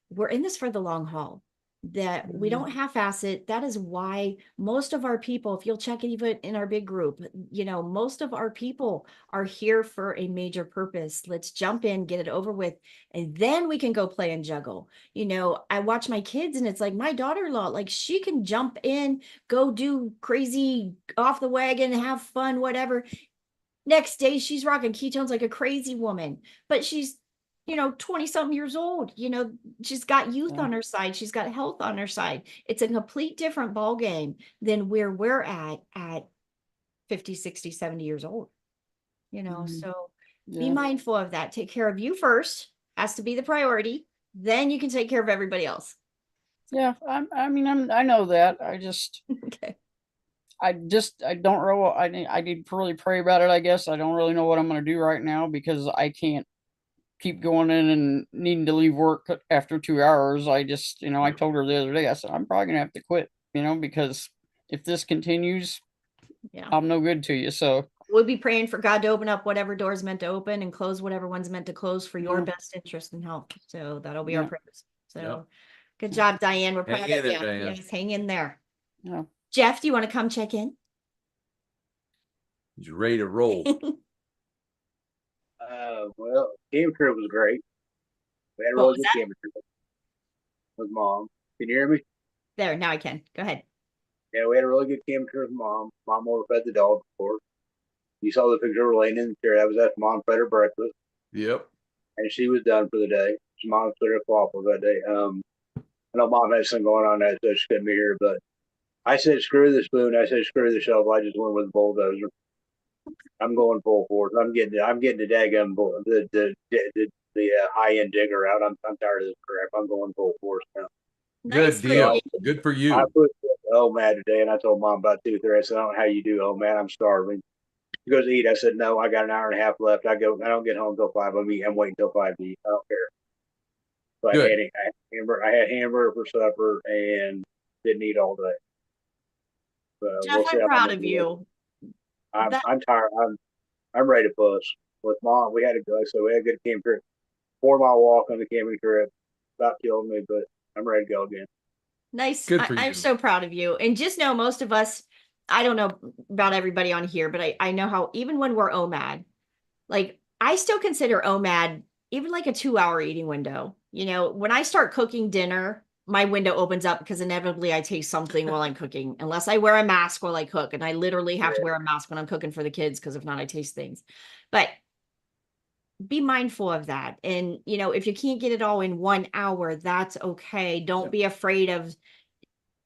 we're in this for the long haul, that we don't half-ass it. That is why most of our people, if you'll check it even in our big group, most of our people are here for a major purpose. Let's jump in, get it over with, and then we can go play and juggle. I watch my kids and it's like my daughter-in-law, like she can jump in, go do crazy off the wagon, have fun, whatever. Next day she's rocking ketones like a crazy woman, but she's 20 something years old. She's got youth on her side. She's got health on her side. It's a complete different ball game than where we're at 50, 60, 70 years old. So be mindful of that. Take care of you first, has to be the priority. Then you can take care of everybody else. Yeah. I know that. I just, Okay. I don't really, I need to really pray about it, I guess. I don't really know what I'm going to do right now because I can't keep going in and needing to leave work after 2 hours. I just, I told her the other day, I said, I'm probably gonna have to quit, because if this continues, Yeah, I'm no good to you. So we'll be praying for God to open up whatever door's meant to open and close whatever one's meant to close for your best interest and health. So that'll be our prayers. So good job, Diane. We're proud of you. Diane. Yes, hang in there. yeah. Jeff, do you want to come check in? He's ready to roll. Well, camp trip was great. We had a What really was good that? camp trip with Mom. Can you hear me? There, now I can. Go ahead. Yeah, we had a really good camp trip with Mom. Mom overfed the dog before. You saw the picture of her laying in the chair. That was after Mom fed her breakfast. Yep. And she was done for the day. So Mom put her waffles that day. I know Mom had something going on that, so she couldn't be here, but I said, screw the spoon. I said, screw the shovel. I just went with the bulldozer. I'm going full force. I'm getting the daggum the high end digger out. I'm tired of this crap. I'm going full force now. Nice Good deal. you. Good for I you. put OMAD today, and I told Mom about 2-3. I said, I don't know how you do OMAD. I'm starving. She goes to eat. I said, no, I got an hour and a half left. I don't get home till 5. I'm waiting till 5 to eat. I don't care. So Good. I had hamburger for supper and didn't eat all day. So Jeff, we'll see I'm how proud I'm of you. I'm That- tired. I'm ready to push. With Mom, we had a good camp trip. 4-mile walk on the camping trip. About killed me, but I'm ready to go again. Nice. Good for I'm you. so proud of you. And just know most of us, I don't know about everybody on here, but I know how even when we're OMAD, like I still consider OMAD even like a 2-hour eating window. When I start cooking dinner, my window opens up because inevitably I taste something while I'm cooking, unless I wear a mask while I cook. And I literally have to wear a mask when I'm cooking for the kids because if not, I taste things. But be mindful of that. And, if you can't get it all in 1 hour, that's okay. Don't be afraid of,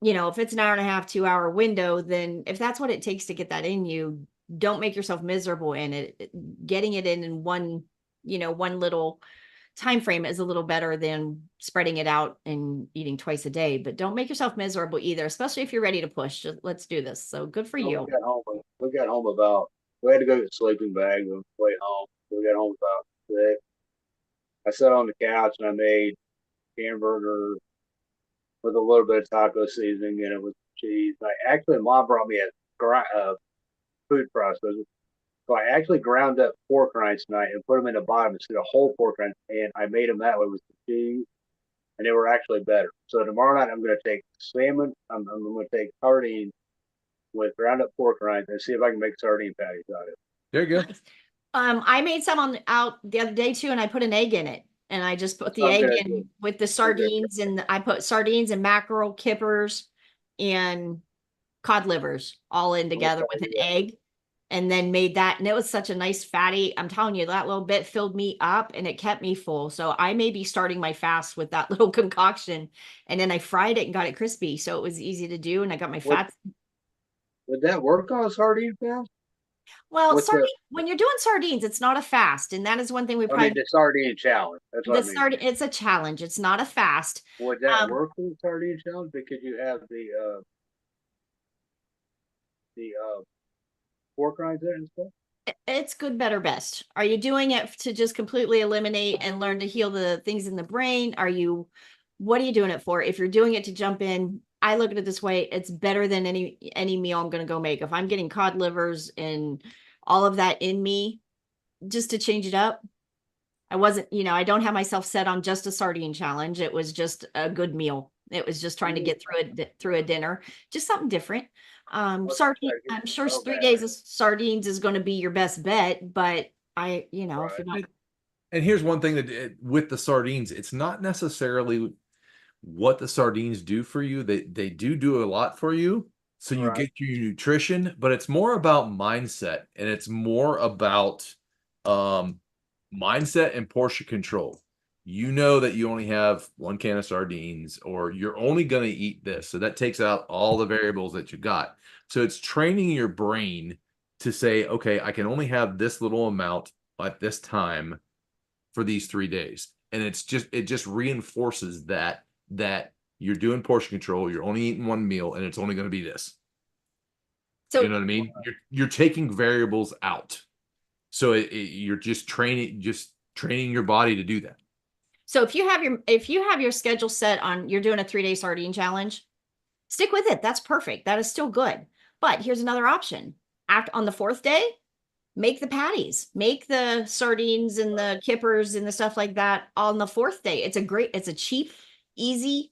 if it's an hour and a half, 2-hour window, then if that's what it takes to get that in you, don't make yourself miserable in it. Getting it in one little time frame is a little better than spreading it out and eating twice a day, but don't make yourself miserable either, especially if you're ready to push. Just, let's do this. So good for you. We got home about, we had to go get a sleeping bag on the way home. We got home about 6. I sat on the couch and I made hamburger with a little bit of taco seasoning in it with cheese. Mom brought me a food processor. So I actually ground up pork rinds tonight and put them in the bottom instead of whole pork rinds, and I made them that way with the cheese, and they were actually better. So tomorrow night I'm going to take salmon. I'm going to take sardines with ground up pork rinds and see if I can make sardine patties out of it. There you go. Nice. I made some out the other day too, and I put an egg in it. And I just put the egg in with the sardines, and I put sardines and mackerel, kippers, and cod livers all in together with an egg. and then made that. And it was such a nice fatty. I'm telling you, that little bit filled me up and it kept me full. So I may be starting my fast with that little concoction. And then I fried it and got it crispy. So it was easy to do. And I got my fats. Would that work on a sardine fast? Well, when you're doing sardines, it's not a fast. And that is one thing we probably. I mean, the sardine challenge. That's what I mean. It's a challenge. It's not a fast. Would that work with the sardine challenge? Because you have the pork rinds there and stuff? It's good, better, best. Are you doing it to just completely eliminate and learn to heal the things in the brain? What are you doing it for? If you're doing it to jump in, I look at it this way, it's better than any meal I'm going to go make. If I'm getting cod livers and all of that in me, just to change it up, I don't have myself set on just a sardine challenge. It was just a good meal. It was just trying to get through a dinner, just something different. Sardine, I'm sure 3 days of sardines is going to be your best bet, but if you're not. And here's one thing that with the sardines, it's not necessarily what the sardines do for you. They do a lot for you. So you get your nutrition, but it's more about mindset, and it's more about mindset and portion control. You know that you only have 1 can of sardines, or you're only going to eat this. So that takes out all the variables that you got. So it's training your brain to say, okay, I can only have this little amount at this time for these 3 days. And it just reinforces that you're doing portion control. You're only eating 1 meal, and it's only going to be this. So you know what I mean? You're taking variables out. So you're just training your body to do that. So if you have your schedule set on, you're doing a 3-day sardine challenge, stick with it. That's perfect. That is still good. But here's another option. On the 4th day, make the patties, make the sardines and the kippers and the stuff like that on the 4th day. It's a cheap, easy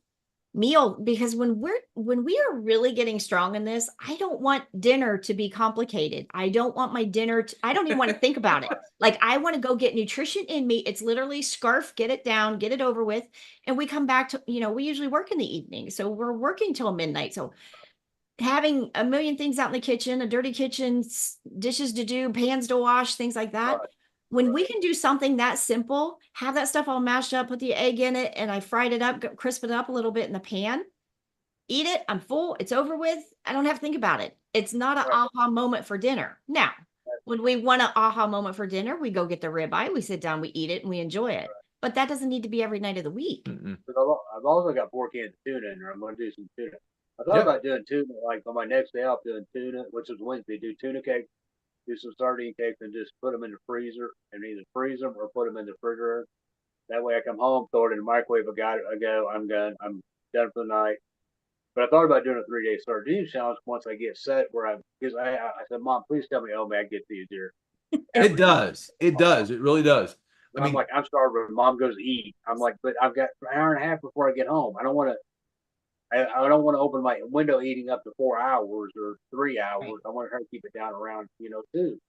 meal, because when we are really getting strong in this, I don't want dinner to be complicated. I don't want my dinner I don't even want to think about it. Like, I want to go get nutrition in me. It's literally scarf, get it down, get it over with. And we come back to, we usually work in the evening. So we're working till midnight. So having a million things out in the kitchen, a dirty kitchen, dishes to do, pans to wash, things like that. When we can do something that simple, have that stuff all mashed up, put the egg in it, and I fried it up, crisp it up a little bit in the pan, eat it, I'm full, it's over with. I don't have to think about it. It's not an aha moment for dinner. Now, when we want an aha moment for dinner, we go get the ribeye, we sit down, we eat it, and we enjoy it. But that doesn't need to be every night of the week. I've also got 4 cans of tuna in there. I'm going to do some tuna. I thought about doing tuna, like on my next day off, doing tuna, which is Wednesday, do tuna cake, do some sardine cakes, and just put them in the freezer, and either freeze them or put them in the refrigerator. That way I come home, throw it in the microwave, I go, I'm done for the night. But I thought about doing a 3-day sardine challenge once I get set, because I said, Mom, please tell me, I get these here. It does. It really does. I'm like, I'm starving. Mom goes to eat. I'm like, but I've got an hour and a half before I get home. I don't want to open my window eating up to 4 hours or 3 hours. I want her to keep it down around, 2.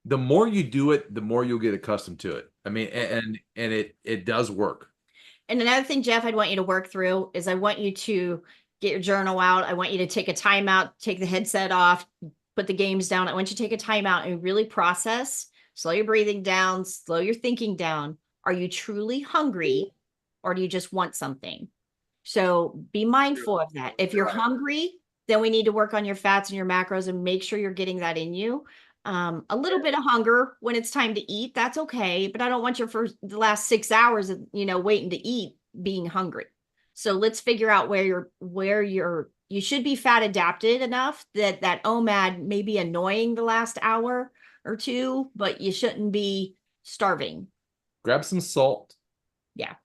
The more you do it, the more you'll get accustomed to it. I mean, and it does work. And another thing, Jeff, I'd want you to work through is I want you to get your journal out. I want you to take a time out, take the headset off, put the games down. I want you to take a time out and really process, slow your breathing down, slow your thinking down. Are you truly hungry, or do you just want something? So be mindful of that. If you're hungry, then we need to work on your fats and your macros and make sure you're getting that in you. A little bit of hunger when it's time to eat, that's okay. But I don't want you for the last 6 hours of, waiting to eat being hungry. So let's figure out where you should be fat adapted enough that OMAD may be annoying the last hour or 2, but you shouldn't be starving. Grab some salt. Yeah.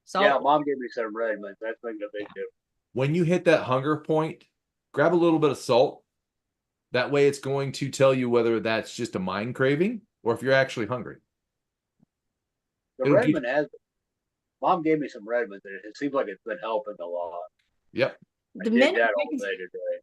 Salt. Yeah, Mom gave me some red ones. That's making a big difference. When you hit that hunger point, grab a little bit of salt. That way it's going to tell you whether that's just a mind craving or if you're actually hungry. The Redmond Mom gave me some Redmonds, and it seems like it's been helping a lot. Yep. I did that all day today.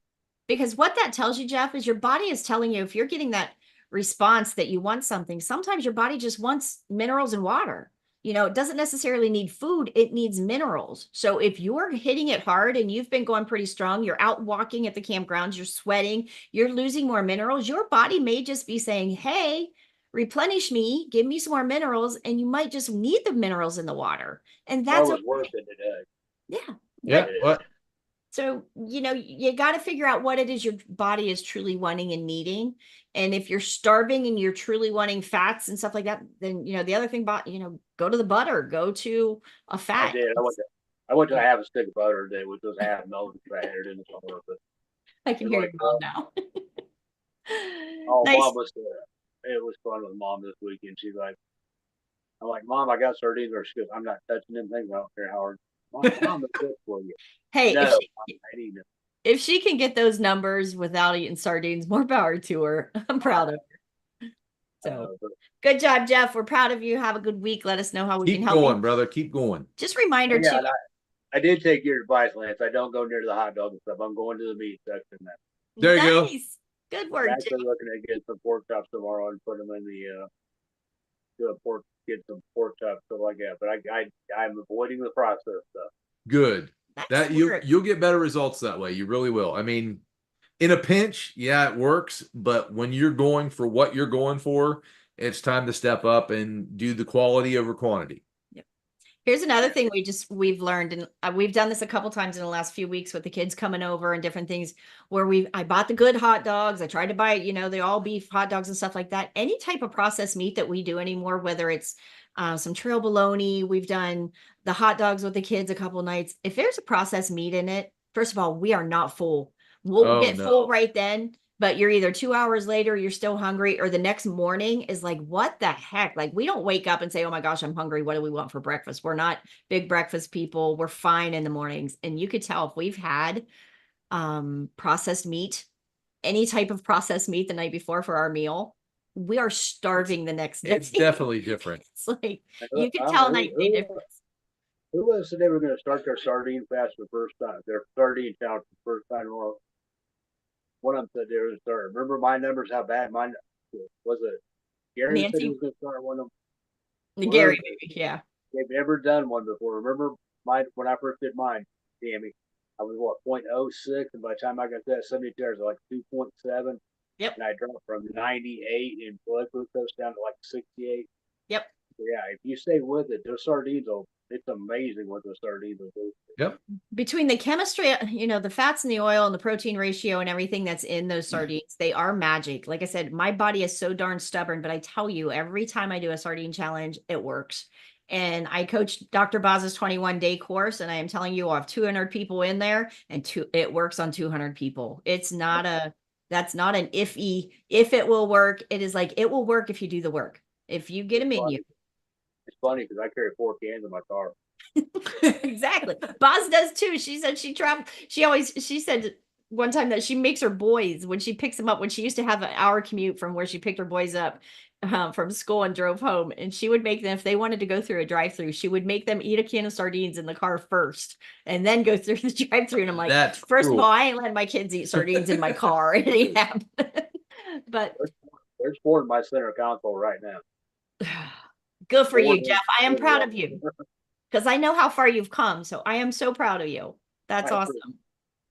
Because what that tells you, Jeff, is your body is telling you if you're getting that response that you want something, sometimes your body just wants minerals and water. it doesn't necessarily need food, it needs minerals. So if you're hitting it hard and you've been going pretty strong, you're out walking at the campgrounds, you're sweating, you're losing more minerals, your body may just be saying, hey, replenish me, give me some more minerals, and you might just need the minerals in the water. And Well, that's it was worth it today. yeah. Yeah. What? So, you got to figure out what it is your body is truly wanting and needing. And if you're starving and you're truly wanting fats and stuff like that, then, the other thing about, go to the butter, go to a I fat. did. I went to have a stick of butter today, which was half melted. I had it in the summer, but I can it's hear like, your mom now. oh, Nice. Mom was there. It was fun with Mom this weekend. She's like, I'm like, Mom, I got sardines. Or she goes, I'm not touching them things. I don't care how hard. Mom, it's good for you. Hey, No, I need them. if she can get those numbers without eating sardines, more power to her. I'm proud of her. So good job, Jeff. We're proud of you. Have a good week. Let us know how we can Keep help going, you. brother. Keep going. Just reminder Yeah, too. I did take your advice, Lance. I don't go near the hot dog and stuff. I'm going to the meat section now. There you go. Nice. Good I'm work, Jeff. actually looking at getting some pork chops tomorrow and put them in the get some pork chops stuff like that. But I'm avoiding the processed stuff. Good. That's That smart. you'll get better results that way. You really will. I mean, in a pinch, yeah, it works, but when you're going for what you're going for, it's time to step up and do the quality over quantity. Here's another thing we've learned, and we've done this a couple times in the last few weeks with the kids coming over and different things where I bought the good hot dogs. I tried to buy, the all beef hot dogs and stuff like that. Any type of processed meat that we do anymore, whether it's some trail bologna, we've done the hot dogs with the kids a couple nights. If there's a processed meat in it, first of all, we are not full. We'll get full right then. But you're either 2 hours later, you're still hungry, or the next morning is like, what the heck? Like, we don't wake up and say, oh my gosh, I'm hungry. What do we want for breakfast? We're not big breakfast people. We're fine in the mornings. And you could tell if we've had processed meat, any type of processed meat the night before for our meal, we are starving the next day. It's definitely different. It's like, you can tell night day difference. Who was said they were going to start their sardine fast for the first time? Their sardine challenge for the first time in a row. One of them said they were going to start. Remember my numbers? How bad mine was it? Gary said he was going to start one of them. Gary, maybe, yeah. They've never done one before. Remember mine when I first did mine, Tammy? I was what 0.06, and by the time I got that 72 hours, like 2.7. Yep. And I dropped from 98 in blood glucose down to like 68. Yep. So yeah, if you stay with it, those sardines it's amazing what those sardines will do. Yep. Between the chemistry, the fats and the oil and the protein ratio and everything that's in those sardines, they are magic. Like I said, my body is so darn stubborn, but I tell you, every time I do a sardine challenge, it works. And I coach Dr. Boz's 21-day course, and I am telling you, I'll have 200 people in there, and it works on 200 people. That's not an iffy, if it will work. It is like, it will work if you do the work. If you get them in you. It's funny because I carry 4 cans in my car. Exactly. Boz does too. She said she said one time that she makes her boys when she picks them up, when she used to have an hour commute from where she picked her boys up from school and drove home, and she would make them, if they wanted to go through a drive-through, she would make them eat a can of sardines in the car first and then go through the drive-through. And I'm like, That's first cruel. of all, I ain't letting my kids eat sardines in my car. It ain't happening. But there's 4 in my center console right now. Good for you, Jeff. I am proud of you because I know how far you've come. So I am so proud of you. That's awesome.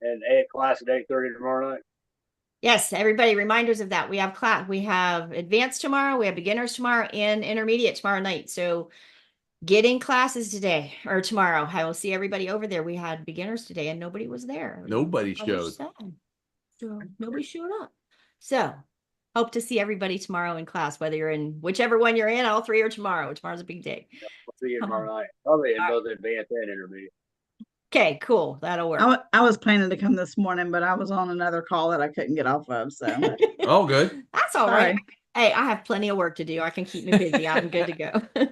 And class at 8:30 tomorrow night. Yes, everybody, reminders of that. We have class, we have advanced tomorrow, we have beginners tomorrow, and intermediate tomorrow night. So get in classes today or tomorrow. I will see everybody over there. We had beginners today and nobody was there. Nobody showed. So nobody showed up. So hope to see everybody tomorrow in class, whether you're in whichever one you're in, all 3 are tomorrow. Tomorrow's a big day. We'll see you tomorrow night. Probably in both advanced and intermediate. Okay, cool. That'll work. I was planning to come this morning, but I was on another call that I couldn't get off of. So Oh, good. That's all right. Hey, I have plenty of work to do. I can keep me busy. I'm good to go.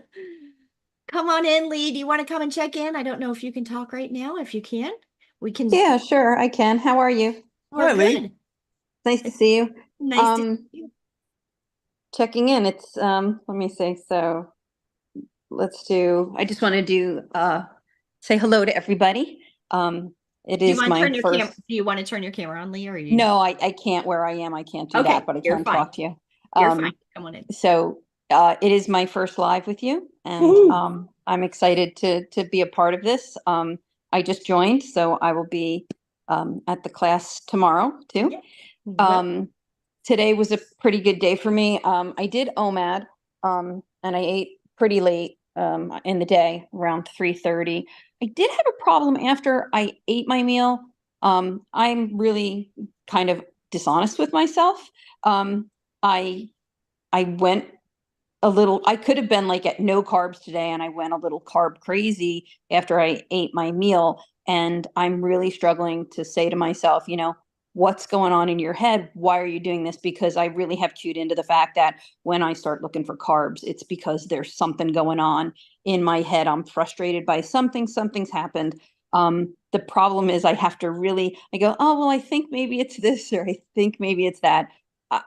Come on in, Lee. Do you want to come and check in? I don't know if you can talk right now. If you can, we can. Yeah, sure, I can. How are you? We're good. Nice to see you. Nice to see you. Checking in. It's let me see. So I just want to say hello to everybody. It is my first. Do you want to turn your camera on, Lee, or No, I can't where I am. I can't do that, but I can talk to you. You're fine. Come on in. So It is my first live with you, and I'm excited to be a part of this. I just joined, so I will be at the class tomorrow too. Today was a pretty good day for me. I did OMAD, and I ate pretty late in the day, around 3:30. I did have a problem after I ate my meal. I'm really kind of dishonest with myself. I went a little, I could have been like at no carbs today, and I went a little carb crazy after I ate my meal. And I'm really struggling to say to myself, what's going on in your head? Why are you doing this? Because I really have tuned into the fact that when I start looking for carbs, it's because there's something going on in my head. I'm frustrated by something's happened. The problem is I have to I go, oh, well, I think maybe it's this, or I think maybe it's that.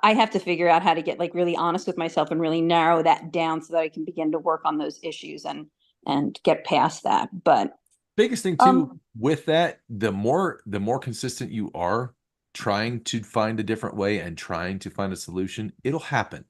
I have to figure out how to get like really honest with myself and really narrow that down so that I can begin to work on those issues and get past that. But biggest thing too with that, the more consistent you are trying to find a different way and trying to find a solution, it'll happen.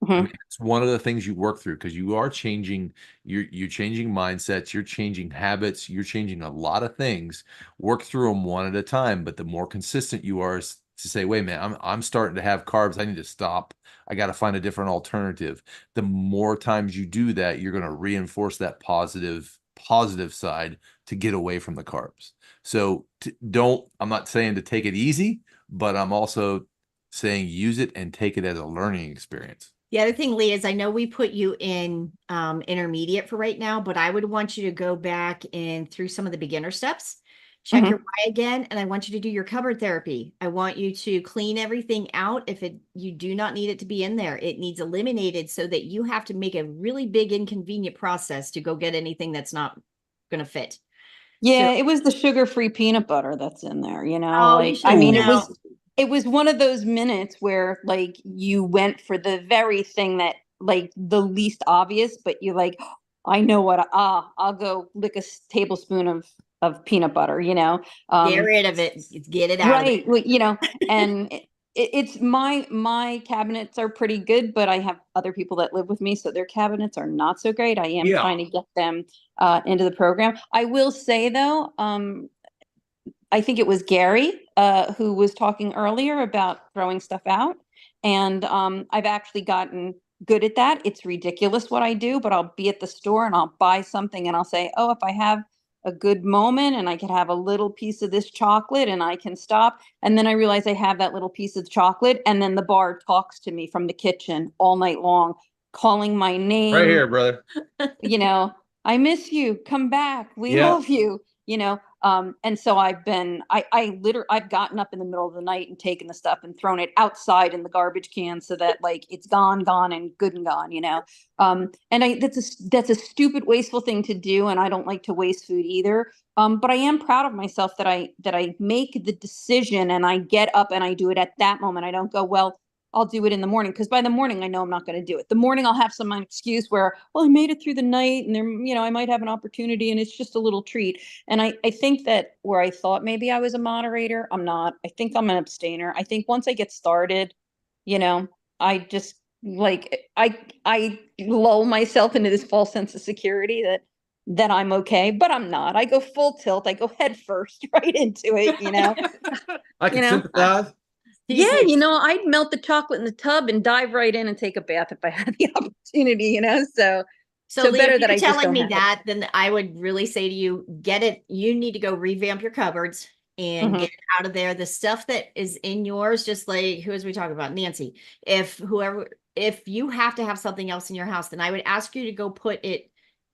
I mean, it's one of the things you work through, because you are changing, you're changing mindsets, you're changing habits, you're changing a lot of things. Work through them one at a time. But the more consistent you are to say, wait a minute, I'm starting to have carbs, I need to stop. I got to find a different alternative. The more times you do that, you're going to reinforce that positive side to get away from the carbs. So I'm not saying to take it easy, but I'm also saying use it and take it as a learning experience. The other thing, Lee, is I know we put you in intermediate for right now, but I would want you to go back and through some of the beginner steps, check your why again, and I want you to do your cupboard therapy. I want you to clean everything out. If you do not need it to be in there, it needs eliminated, so that you have to make a really big inconvenient process to go get anything that's not going to fit. Yeah, so, it was the sugar-free peanut butter that's in there, Oh, like, I mean, it was one of those minutes where like you went for the very thing that like the least obvious, but you're like, oh, I know what, I'll go lick a tablespoon of peanut butter, get rid of it, get it out. Right. Well, and it's my cabinets are pretty good, but I have other people that live with me, so their cabinets are not so great. I am trying to get them into the program. I will say though, I think it was Gary who was talking earlier about throwing stuff out. And I've actually gotten good at that. It's ridiculous what I do, but I'll be at the store and I'll buy something and I'll say, oh, if I have a good moment and I could have a little piece of this chocolate and I can stop. And then I realize I have that little piece of chocolate. And then the bar talks to me from the kitchen all night long, calling my name. Right here, brother. I miss you. Come back. We love you. And so I've gotten up in the middle of the night and taken the stuff and thrown it outside in the garbage can so that like it's gone and good and gone, and that's a stupid, wasteful thing to do. And I don't like to waste food either. But I am proud of myself that I make the decision and I get up and I do it at that moment. I don't go, well, I'll do it in the morning, because by the morning I know I'm not going to do it. The morning I'll have some excuse where, well, I made it through the night and there, I might have an opportunity and it's just a little treat. And I think that where I thought maybe I was a moderator, I'm not. I think I'm an abstainer. I think once I get started, I just like I lull myself into this false sense of security that I'm okay, but I'm not. I go full tilt. I go head first right into it, I can sympathize. Yeah, I'd melt the chocolate in the tub and dive right in and take a bath if I had the opportunity, So Lee, better that I just telling me that, then I would really say to you, get it. You need to go revamp your cupboards and get it out of there. The stuff that is in yours, just like who is we talking about? Nancy. If you have to have something else in your house, then I would ask you to go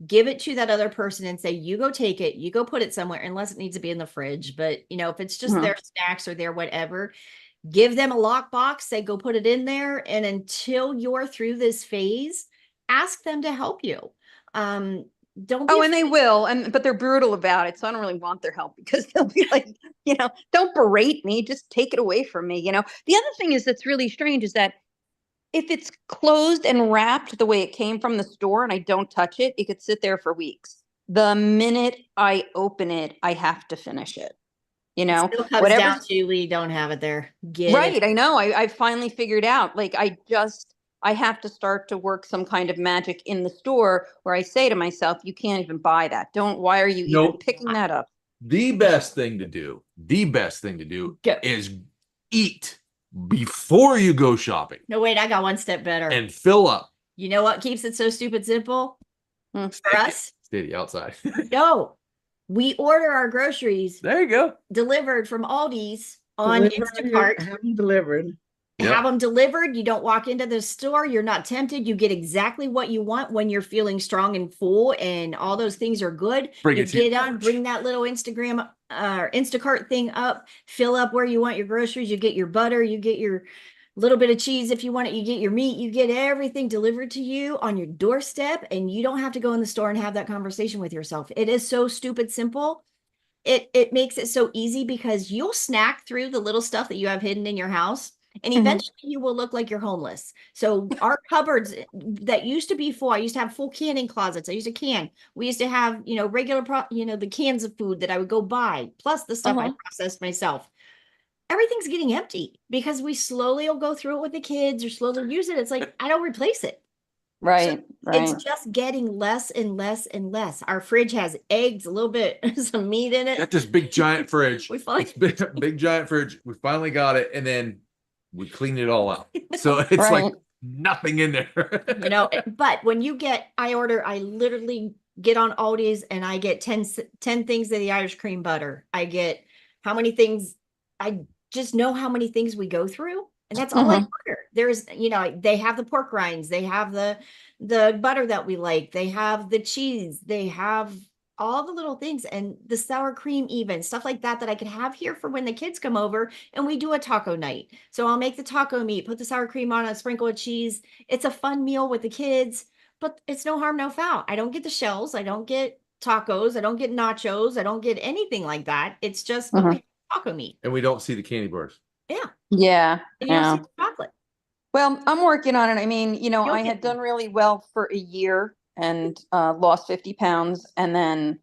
give it to that other person and say, you go take it, you go put it somewhere, unless it needs to be in the fridge. But if it's just their snacks or their whatever, give them a lockbox, say, go put it in there. And until you're through this phase, ask them to help you. Don't be and they will, but they're brutal about it. So I don't really want their help, because they'll be like, don't berate me, just take it away from me. The other thing is that's really strange is that if it's closed and wrapped the way it came from the store and I don't touch it, it could sit there for weeks. The minute I open it, I have to finish it. It still comes down to we don't have it there. Right. I know. I finally figured out, like, I just I have to start to work some kind of magic in the store where I say to myself, you can't even buy that. Why are you even Nope. picking that up? The best thing to do Go. is eat before you go shopping No, wait, I got one step better. and fill up. You know what keeps it so stupid simple? For us? Stay outside. No. We order our groceries There you go. delivered from Aldi's on Deliver Instacart. have them delivered. Yep. Have them delivered. You don't walk into the store. You're not tempted. You get exactly what you want when you're feeling strong and full, and all those things are good. Bring You it to get on, bring that little Instagram Instacart thing up, fill up where you want your groceries. You get your butter, you get your little bit of cheese if you want it, you get your meat, you get everything delivered to you on your doorstep, and you don't have to go in the store and have that conversation with yourself. It is so stupid simple. It makes it so easy because you'll snack through the little stuff that you have hidden in your house, and eventually you will look like you're homeless. So our cupboards that used to be full, I used to have full canning closets. I used to can. We used to have, regular, the cans of food that I would go buy, plus the stuff I processed myself. Everything's getting empty because we slowly will go through it with the kids or slowly use it. It's like, I don't replace it. Right, right. It's just getting less and less and less. Our fridge has eggs, a little bit, some meat in it. Got this big giant fridge. We finally big giant fridge. We finally got it, and then we cleaned it all out. So it's Right. like nothing in there. But when you get, I literally get on Aldi's and I get 10 things of the Irish cream butter. I get how many things, I just know how many things we go through. And that's all I order. There's, they have the pork rinds, they have the butter that we like, they have the cheese, they have all the little things, and the sour cream, even stuff like that I could have here for when the kids come over and we do a taco night. So I'll make the taco meat, put the sour cream on, a sprinkle of cheese. It's a fun meal with the kids, but it's no harm, no foul. I don't get the shells, I don't get tacos, I don't get nachos, I don't get anything like that. It's just taco meat. And we don't see the candy bars. Yeah. Yeah. And you don't see the chocolate. Well, I'm working on it. I mean, You'll I get had there. done really well for a year and lost 50 pounds. And then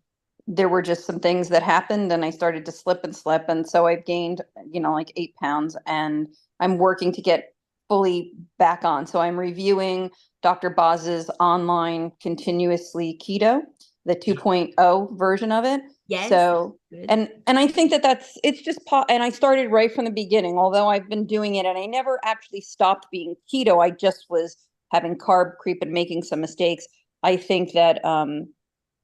there were just some things that happened and I started to slip and slip. And so I've gained, like 8 pounds, and I'm working to get fully back on. So I'm reviewing Dr. Boz's online continuously keto, the 2.0 version of it. Yes. So, Good. and I think it's just, and I started right from the beginning, although I've been doing it and I never actually stopped being keto. I just was having carb creep and making some mistakes. I think that,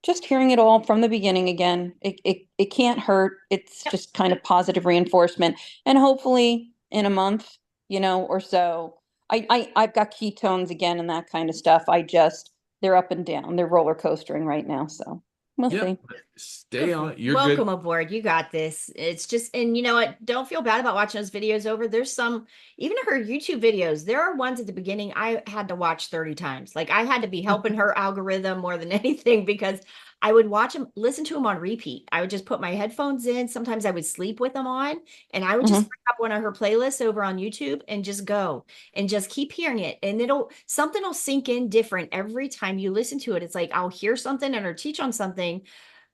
just hearing it all from the beginning again, it can't hurt. It's just kind of positive reinforcement. And hopefully in a month, or so, I've got ketones again and that kind of stuff. They're up and down. They're roller coastering right now. So we'll see. Stay on it. You're Welcome good. aboard. You got this. It's just, and you know what? Don't feel bad about watching those videos over. There's some, even her YouTube videos, there are ones at the beginning I had to watch 30 times. Like I had to be helping her algorithm more than anything because I would watch them, listen to them on repeat. I would just put my headphones in. Sometimes I would sleep with them on, and I would just pick up one of her playlists over on YouTube and just go and just keep hearing it. And something will sink in different every time you listen to it. It's like I'll hear something and or teach on something,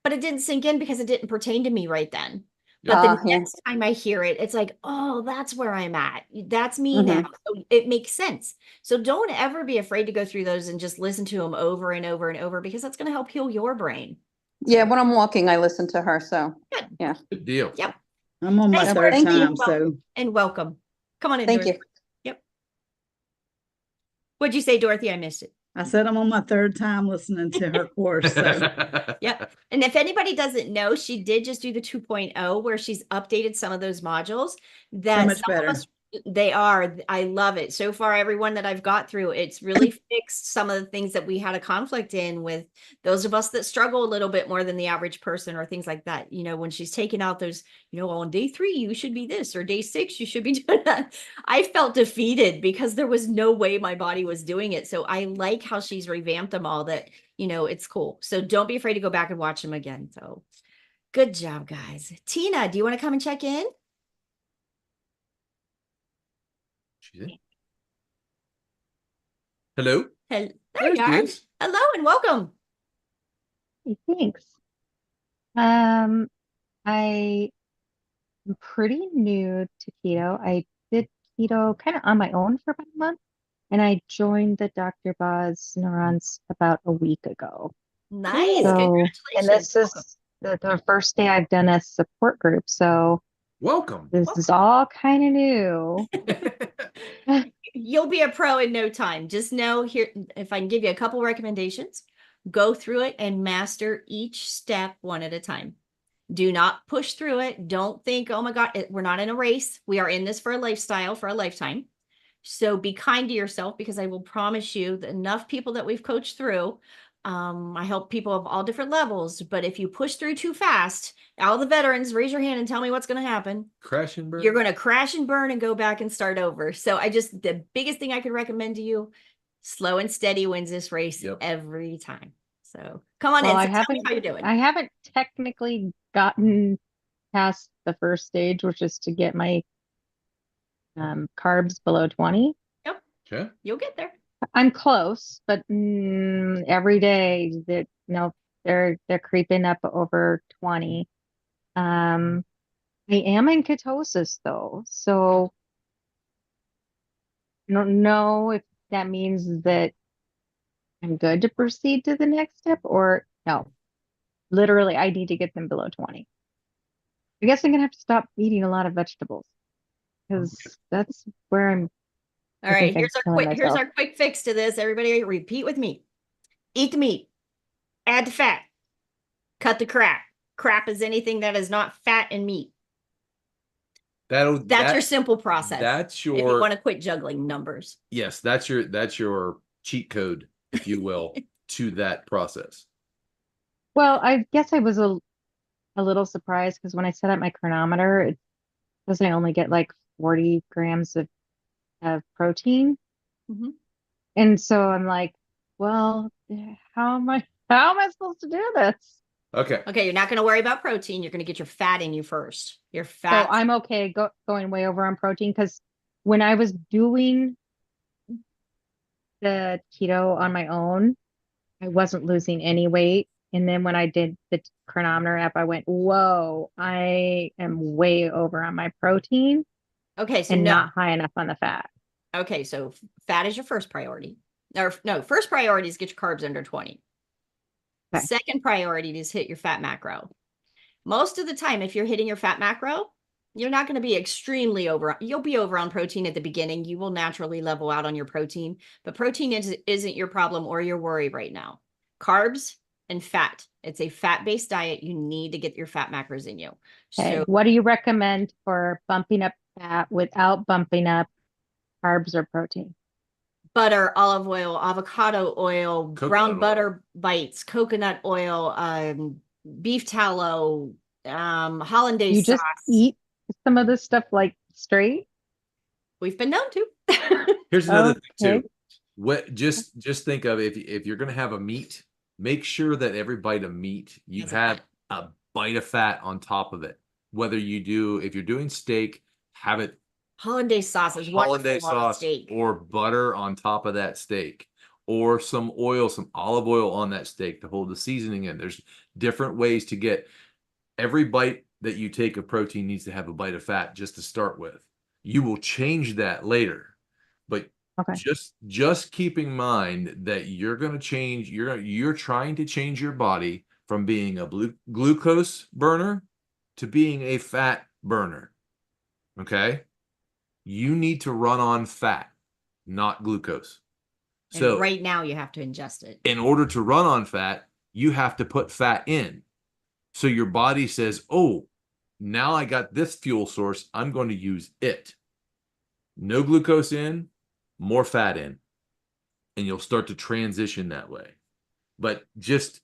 but it didn't sink in because it didn't pertain to me right then. But the next time I hear it, it's like, oh, that's where I'm at. That's me now. So it makes sense. So don't ever be afraid to go through those and just listen to them over and over and over, because that's going to help heal your brain. Yeah, when I'm walking, I listen to her. So Good. Yeah. Good deal. Yep. I'm on my Thanks, third thank you. time, so And welcome. Come on in, Thank Dorothy. you. Yep. What'd you say, Dorothy? I missed it. I said I'm on my third time listening to her course. So Yeah. And if anybody doesn't know, she did just do the 2.0 where she's updated some of those modules that much some of better. us, they are. I love it. So far, everyone that I've got through, it's really fixed some of the things that we had a conflict in with those of us that struggle a little bit more than the average person or things like that. When she's taken out those, on day 3, you should be this, or day 6, you should be doing that. I felt defeated because there was no way my body was doing it. So I like how she's revamped them all, that, it's cool. So don't be afraid to go back and watch them again. So good job, guys. Tina, do you want to come and check in? She's in. Hello. Hello, There she guys. is. Hello and welcome. Hey, thanks. I am pretty new to keto. I did keto kind of on my own for about a month. and I joined the drboz neurons about a week ago. Nice. So, and Congratulations. this is the first day I've done a support group. So Welcome. this is all kind of new. You'll be a pro in no time. Just know here, if I can give you a couple recommendations, go through it and master each step one at a time. Do not push through it. Don't think, oh my God, we're not in a race. We are in this for a lifestyle, for a lifetime. So be kind to yourself, because I will promise you that enough people that we've coached through, I help people of all different levels, but if you push through too fast, all the veterans, raise your hand and tell me what's going to happen. Crash and burn. You're going to crash and burn and go back and start over. So the biggest thing I could recommend to you, slow and steady wins this race every time. So come on in. So tell me how you're doing. I haven't technically gotten past the first stage, which is to get my carbs below 20. Yep. Okay. You'll get there. I'm close, but every day that they're creeping up over 20. I am in ketosis though, so I don't know if that means that I'm good to proceed to the next step, or no. Literally, I need to get them below 20. I guess I'm gonna have to stop eating a lot of vegetables, because that's where I'm. All right, here's our quick fix to this. Everybody repeat with me. Eat the meat. Add the fat. Cut the crap. Crap is anything that is not fat and meat. That's your simple process. That's your, if you want to quit juggling numbers. Yes, that's your cheat code, if you will, to that process. Well, I guess I was a little surprised, because when I set up my chronometer, it says I only get like 40 grams of protein. Mm-hmm. And so I'm like, well, how am I supposed to do this? Okay, you're not going to worry about protein. You're going to get your fat in you first. Your fat. So I'm okay going way over on protein, because when I was doing the keto on my own, I wasn't losing any weight. And then when I did the chronometer app, I went, whoa, I am way over on my protein. Okay, so and not high enough on the fat. Okay, so fat is your first priority. Or no, first priority is get your carbs under 20. Okay. Second priority is hit your fat macro. Most of the time, if you're hitting your fat macro, you're not going to be extremely over. You'll be over on protein at the beginning. You will naturally level out on your protein, but protein isn't your problem or your worry right now. Carbs and fat. It's a fat-based diet. You need to get your fat macros in you. Okay. So what do you recommend for bumping up fat without bumping up carbs or protein? Butter, olive oil, avocado oil, brown butter bites, coconut oil, beef tallow, hollandaise sauce. You just eat some of this stuff like straight? We've been known to. Here's another thing too. What just think of, if you're going to have a meat, make sure that every bite of meat you have a bite of fat on top of it. Whether if you're doing steak, have it hollandaise sauce is hollandaise sauce or butter on top of that steak, or some oil, some olive oil on that steak to hold the seasoning in. There's different ways to get every bite that you take of protein needs to have a bite of fat just to start with. You will change that later, but just keep in mind that you're going to change. You're trying to change your body from being a glucose burner to being a fat burner. Okay. You need to run on fat, not glucose. And so right now you have to ingest it. In order to run on fat, you have to put fat in. So your body says, oh, now I got this fuel source, I'm going to use it. No glucose in, more fat in. And you'll start to transition that way. But just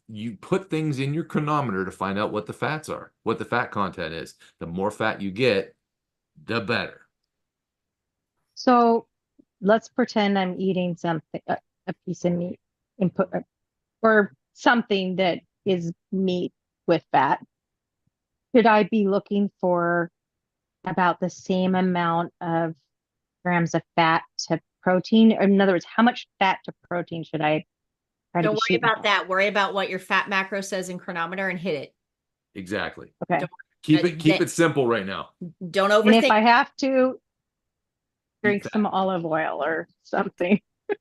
you put things in your chronometer to find out what the fats are, what the fat content is. The more fat you get, the better. So let's pretend I'm eating something, a piece of meat, or something that is meat with fat. Should I be looking for about the same amount of grams of fat to protein? Or in other words, how much fat to protein should I try to be shooting for? Don't worry about that. Worry about what your fat macro says in chronometer and hit it. Exactly. Okay. Keep it simple right now. Don't overthink. And if I have to drink some olive oil or something.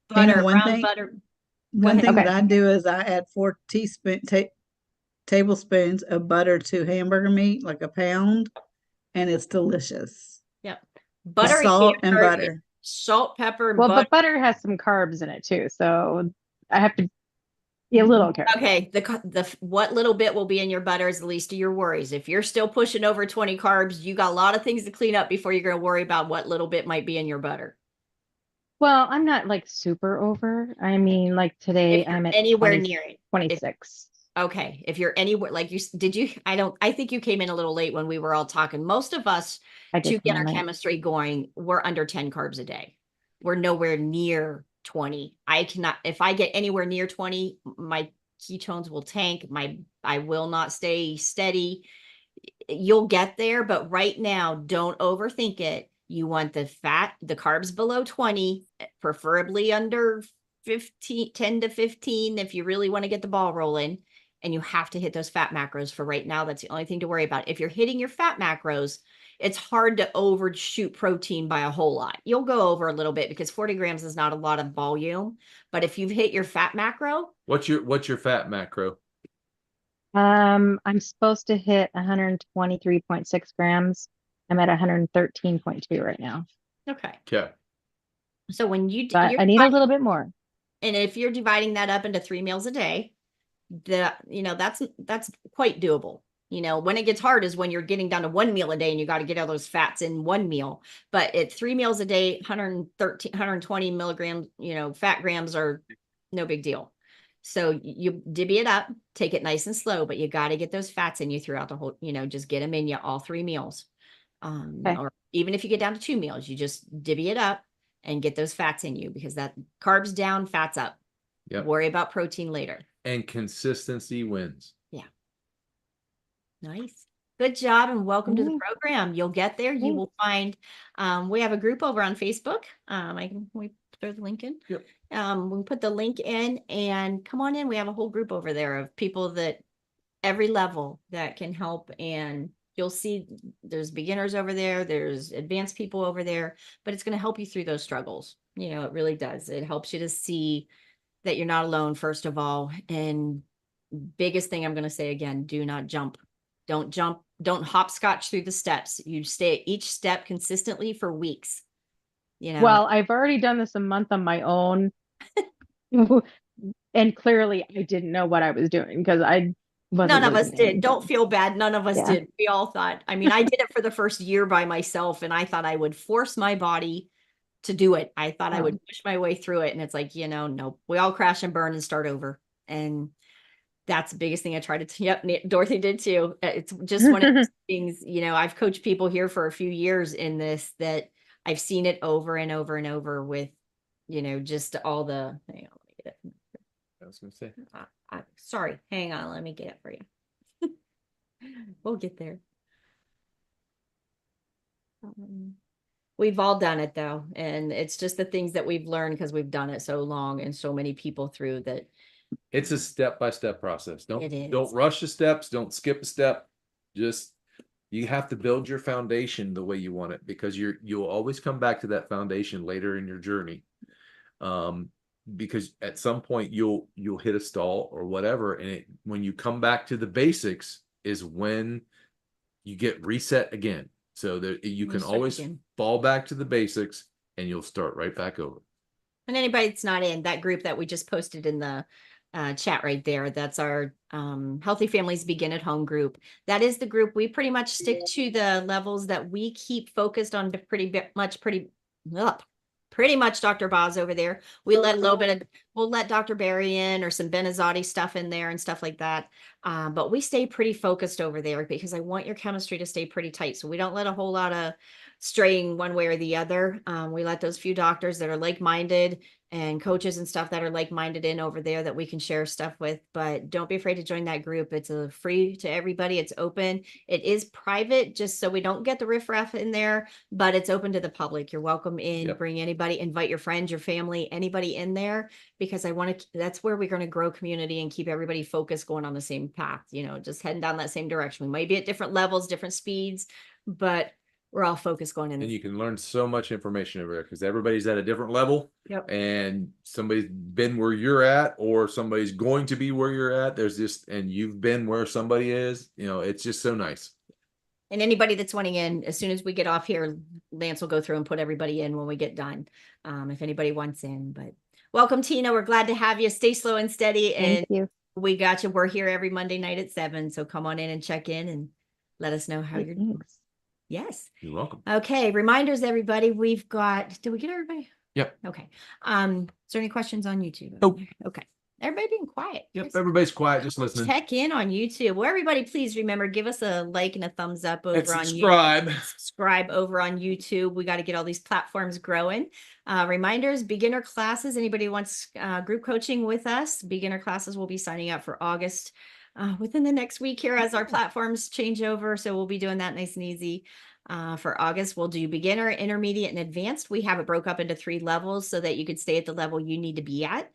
Butter, one brown thing- butter. One ahead. thing that Okay. I do is I add 4 tablespoons of butter to hamburger meat, like a pound, and it's delicious. Yep. Butter, Salt and hamburger, butter. salt, pepper, and Well, butter. but butter has some carbs in it too, so I have to be a little careful. Okay, the what little bit will be in your butter is the least of your worries. If you're still pushing over 20 carbs, you got a lot of things to clean up before you're going to worry about what little bit might be in your butter. Well, I'm not like super over. I mean, like today If you're I'm at anywhere 20 near it. 26. Okay, if you're anywhere, like I think you came in a little late when we were all talking. Most of us, I to did get come our in late. chemistry going, we're under 10 carbs a day. We're nowhere near 20. I cannot, if I get anywhere near 20, my ketones will tank. I will not stay steady. You'll get there, but right now, don't overthink it. You want the carbs below 20, preferably under 15, 10 to 15, if you really want to get the ball rolling. And you have to hit those fat macros for right now. That's the only thing to worry about. If you're hitting your fat macros, it's hard to overshoot protein by a whole lot. You'll go over a little bit because 40 grams is not a lot of volume. But if you've hit your fat macro, What's your fat macro? I'm supposed to hit 123.6 grams. I'm at 113.2 right now. okay. Okay. So when you But I need a little bit more. and if you're dividing that up into 3 meals a day, that's quite doable. When it gets hard is when you're getting down to 1 meal a day and you got to get all those fats in 1 meal. But at 3 meals a day, 113, 120 milligrams, fat grams are no big deal. So you divvy it up, take it nice and slow, but you got to get those fats in you throughout the whole, just get them in you all 3 meals. Okay. Or even if you get down to 2 meals, you just divvy it up and get those fats in you, because that carbs down, fats up. Yep. Worry about protein later. And consistency wins. Nice. Good job and welcome to the Mm. program. You'll get there. You will find, we have a group over on Facebook. We throw the link in. Yep. We put the link in and come on in. We have a whole group over there of people that every level that can help, and you'll see there's beginners over there. There's advanced people over there, but it's going to help you through those struggles. It really does. It helps you to see that you're not alone, first of all. And biggest thing I'm going to say again, do not jump. Don't jump. Don't hopscotch through the steps. You stay at each step consistently for weeks. Well, I've already done this a month on my own. And clearly I didn't know what I was doing because I wasn't none of us losing did. anything. Don't feel bad. None of us Yeah. did. We all thought, I did it for the first year by myself, and I thought I would force my body to do it. I thought I would push my way through it. And it's like, nope, we all crash and burn and start over. And that's the biggest thing I tried to, yep, Dorothy did too. It's just one of those things, I've coached people here for a few years in this, that I've seen it over and over and over with, just all the, hang on, let me get it. I was going to say. Sorry, hang on, let me get it for you. We'll get there. We've all done it though. And it's just the things that we've learned because we've done it so long and so many people through that. It's a step-by-step process. It is. Don't rush the steps. Don't skip a step. Just, you have to build your foundation the way you want it, because you'll always come back to that foundation later in your journey. Because at some point you'll hit a stall or whatever. And when you come back to the basics is when you get reset again. So that you can always fall back to the basics and you'll start right back over. And anybody that's not in that group that we just posted in the chat right there, that's our Healthy Families Begin at Home group. That is the group. We pretty much stick to the levels that we keep focused on pretty much Dr. Boz over there. We let a little bit of, we'll let Dr. Barry in or some Benazotti stuff in there and stuff like that. But we stay pretty focused over there because I want your chemistry to stay pretty tight. So we don't let a whole lot of straying one way or the other. We let those few doctors that are like-minded and coaches and stuff that are like-minded in over there that we can share stuff with, but don't be afraid to join that group. It's a free to everybody. It's open. It is private, just so we don't get the riffraff in there, but it's open to the public. You're welcome in. Yep. Bring anybody, invite your friends, your family, anybody in there, because that's where we're going to grow community and keep everybody focused, going on the same path, just heading down that same direction. We might be at different levels, different speeds, but we're all focused going in. And you can learn so much information over there because everybody's at a different level. Yep. And somebody's been where you're at, or somebody's going to be where you're at. There's just, and you've been where somebody is, you know, it's just so nice. And anybody that's wanting in, as soon as we get off here, Lance will go through and put everybody in when we get done. If anybody wants in, but welcome, Tina. We're glad to have you. Stay slow and steady. And Thank you. we got you. We're here every Monday night at 7. So come on in and check in and let us know how you're doing. Thanks. Yes. You're welcome. Okay. Reminders, everybody. We've got, did we get everybody? Yep. Okay. Is there any questions on YouTube? Nope. Okay. Everybody being quiet. Yep. Everybody's quiet, just listening. Check in on YouTube. Well, everybody, please remember, give us a like and a thumbs up over And on subscribe. YouTube. Subscribe over on YouTube. We got to get all these platforms growing. Reminders, beginner classes. Anybody wants group coaching with us? Beginner classes will be signing up for August within the next week here as our platforms change over. So we'll be doing that nice and easy. For August, we'll do beginner, intermediate, and advanced. We have it broke up into 3 levels so that you could stay at the level you need to be at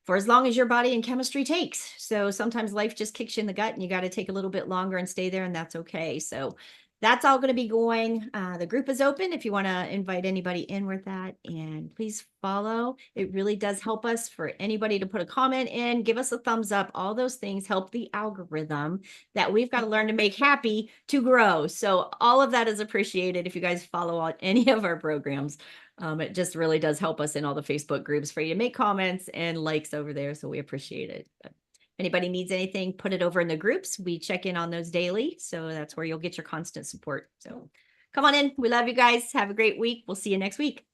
for as long as your body and chemistry takes. So sometimes life just kicks you in the gut and you got to take a little bit longer and stay there, and that's okay. So that's all going to be going. The group is open if you want to invite anybody in with that, and please follow. It really does help us for anybody to put a comment in, give us a thumbs up. All those things help the algorithm that we've got to learn to make happy to grow. So all of that is appreciated if you guys follow on any of our programs. It just really does help us in all the Facebook groups for you to make comments and likes over there. So we appreciate it. But anybody needs anything, put it over in the groups. We check in on those daily. So that's where you'll get your constant support. So come on in. We love you guys. Have a great week. We'll see you next week.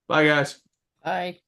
Bye, guys. Bye.